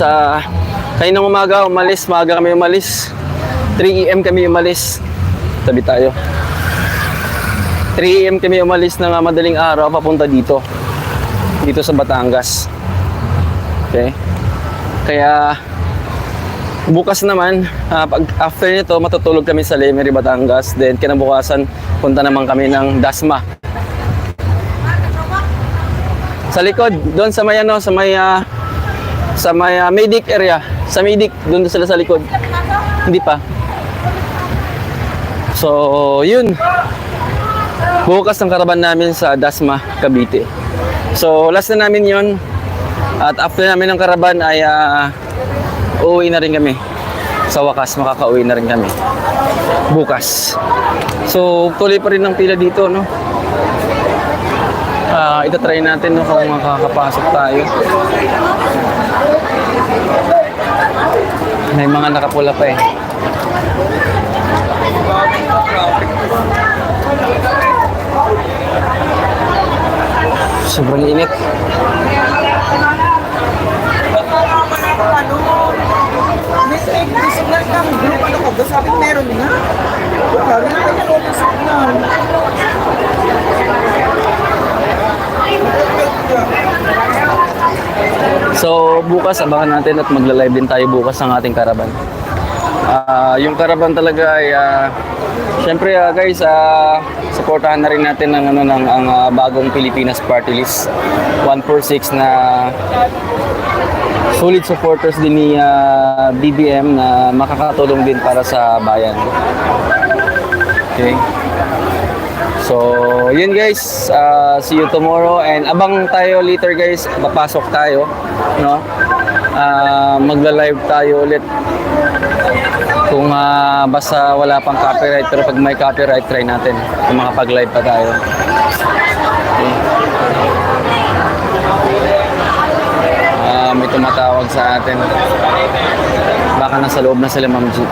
kaninang umaga maaga kami umalis. 3 AM kami umalis. Tabi tayo. 3 AM kami umalis ng madaling araw papunta dito sa Batangas. Okay? Kaya bukas naman, after nito matutulog kami sa Lemery, Batangas. Then kinabukasan punta naman kami ng Dasma. Sa likod, doon sa may Medic area. Sa Medic, doon sila sa likod. Hindi pa. So, yun. Bukas ang karaban namin sa Dasma, Cavite. So, last na namin yun. At after namin ng karaban ay uuwi na rin kami. Sa wakas, makakauwi na rin kami. Bukas. So, tuloy pa rin ang pila dito, no? Itatry natin, no, kung makakapasok tayo. May mga nakapula pa eh. Sobrang init. May signal kang group ano ko, sabi ko meron na. Sabi na kanya ko ng signal. So bukas abangan natin at magla-live din tayo bukas ng ating karaban. Yung karaban talaga ay syempre guys, supportahan na rin natin ang bagong Pilipinas Party List 146 na solid supporters din ni BBM na makakatulong din para sa bayan. Okay. So, yun guys, see you tomorrow and abang tayo later guys, papasok tayo, no? Magla-live tayo ulit. Kung basta wala pang copyright, pero pag may copyright, try natin kung makapag-live pa tayo. Okay. May tumatawag sa atin. Baka nasa loob na sila, Ma'am G.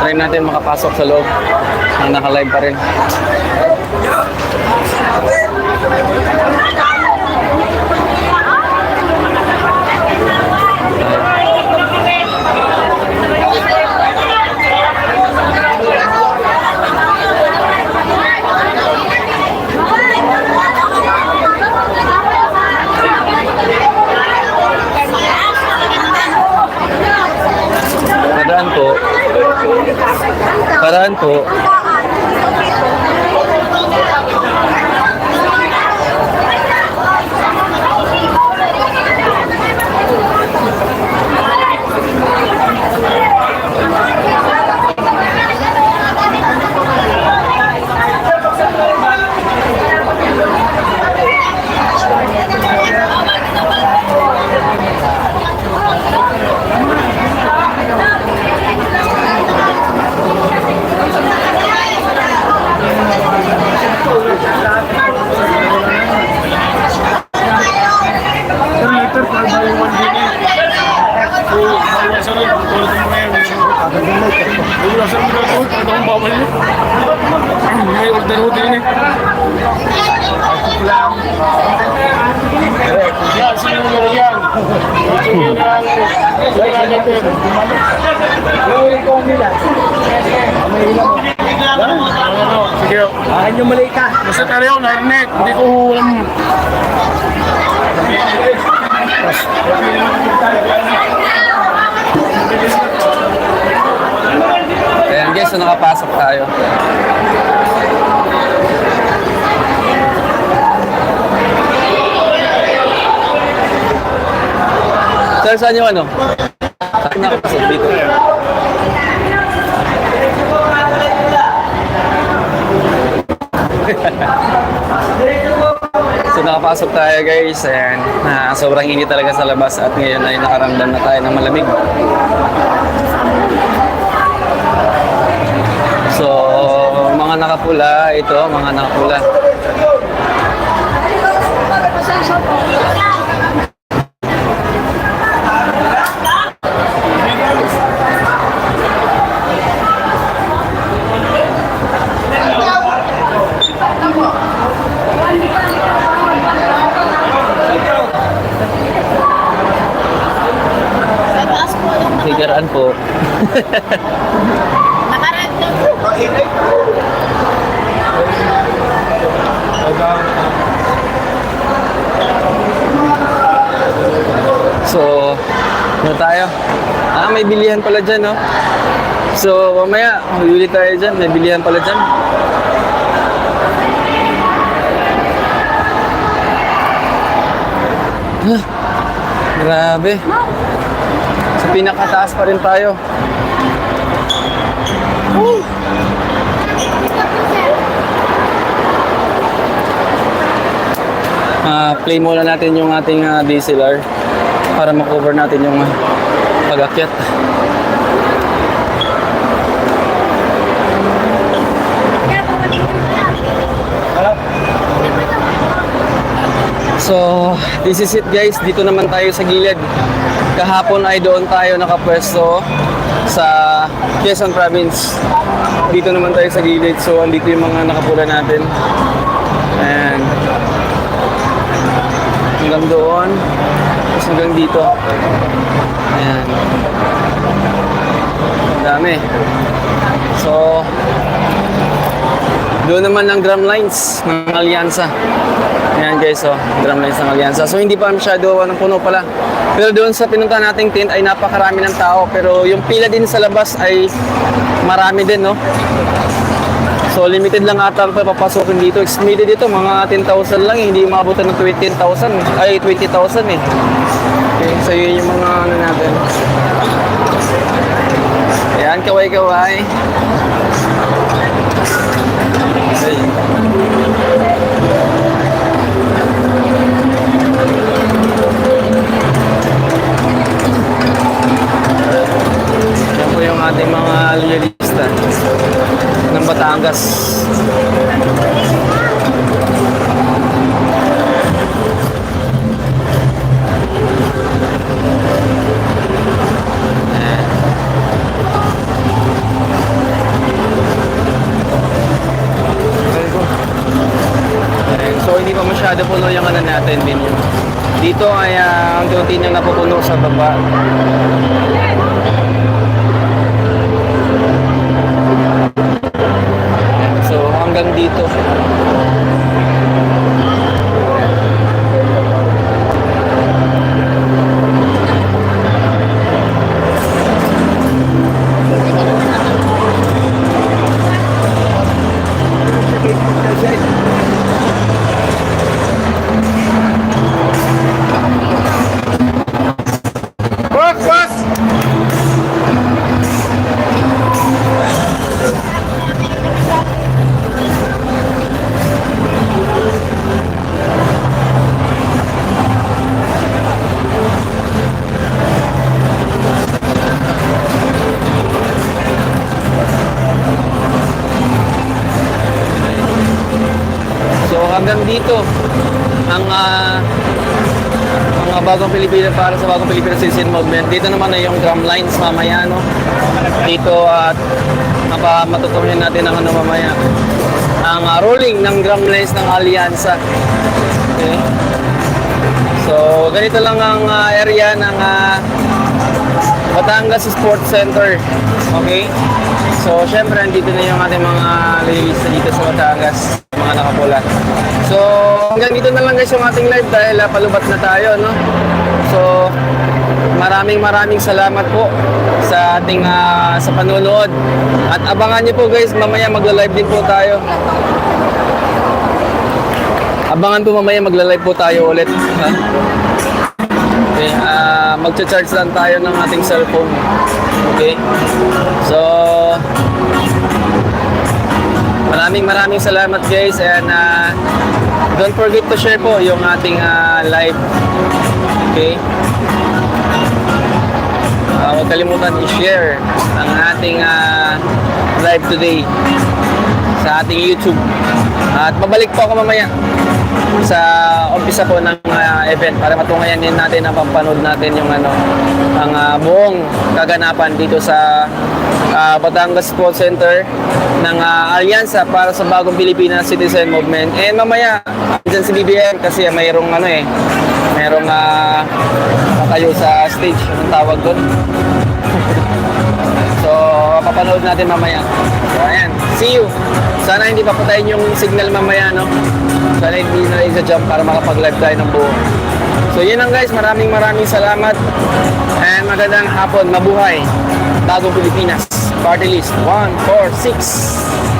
Try natin makapasok sa loob nang naka-live pa rin. Paraan po. May order ho din eh. Yan, sino mo yan? Sige. Akin yung mali ka. Basta tayo, narinig. Hindi ko alam. so nakapasok tayo. Sir, saan yung ano? Saan nakapasok dito? So nakapasok tayo guys, ayan. Sobrang init talaga sa labas at ngayon ay nakaramdam na tayo ng malamig. So mga nakapula, ito mga nakapula. Higaraan po. So, ano tayo? May bilihan pala dyan, no? So, mamaya, huli tayo dyan. May bilihan pala dyan. Grabe. Sa pinakataas pa rin tayo. Play muna natin yung ating DSLR para makover natin yung pag-akyat. So, this is it guys. Dito naman tayo sa gilid. Kahapon ay doon tayo nakapwesto sa Quezon Province. Dito naman tayo sa gilid. So, andito yung mga nakapula natin. And hanggang doon. Tapos hanggang dito. Ayan. Ang dami. So, doon naman ang drum lines ng Alyansa. Ayan guys, oh, drum lines ng Alyansa. So hindi pa masyado ng puno pala. Pero doon sa pinunta nating tent ay napakarami ng tao. Pero yung pila din sa labas ay marami din, no? So limited lang ata ang papasukin dito. Estimated dito, mga 10,000 lang. Hindi maabutan ng 20,000. Ay, 20,000 eh. Okay, so yun yung mga ano natin. Ayan, kaway-kaway. Okay. Yan po yung ating mga loyalista ng Batangas. So hindi pa masyado puno yung ano natin din yun. Dito ay ang unti niyang napupuno sa baba. So hanggang dito. Hanggang dito ang mga bagong Pilipinas para sa bagong Pilipinas Citizen Movement. Dito naman ay yung drum lines mamaya, no? Dito at matutunan natin ang ano mamaya. Ang rolling ng drum lines ng Alyansa. Okay. So, ganito lang ang area ng Batangas Sports Center. Okay? So, syempre, andito na yung ating mga loyalista dito sa Batangas. Mga nakapula. So, hanggang dito na lang guys yung ating live dahil palubat na tayo, no? So, maraming salamat po sa ating sa panonood. At abangan niyo po guys, mamaya magla-live din po tayo. Abangan po mamaya magla-live po tayo ulit. Ha? Okay, magcha-charge lang tayo ng ating cellphone. Okay? So, maraming salamat guys, and don't forget to share po yung ating live. Okay? Huwag kalimutan i-share ang ating live today sa ating YouTube. At babalik po ako mamaya sa umpisa po ng event para matungayan din natin ang pampanood natin yung ang buong kaganapan dito sa Batangas Sports Center ng Alyansa para sa Bagong Pilipinas Citizen Movement. And mamaya dyan si BBM kasi mayroong mayroong tayo sa stage, anong tawag doon. So papanood natin mamaya. So ayan, see you. Sana hindi papatayin yung signal mamaya, no? Sana hindi na isa-jump para makapag-live tayo ng buo. So yun lang guys, maraming salamat. And magandang hapon, mabuhay Bagong Pilipinas Party List 146.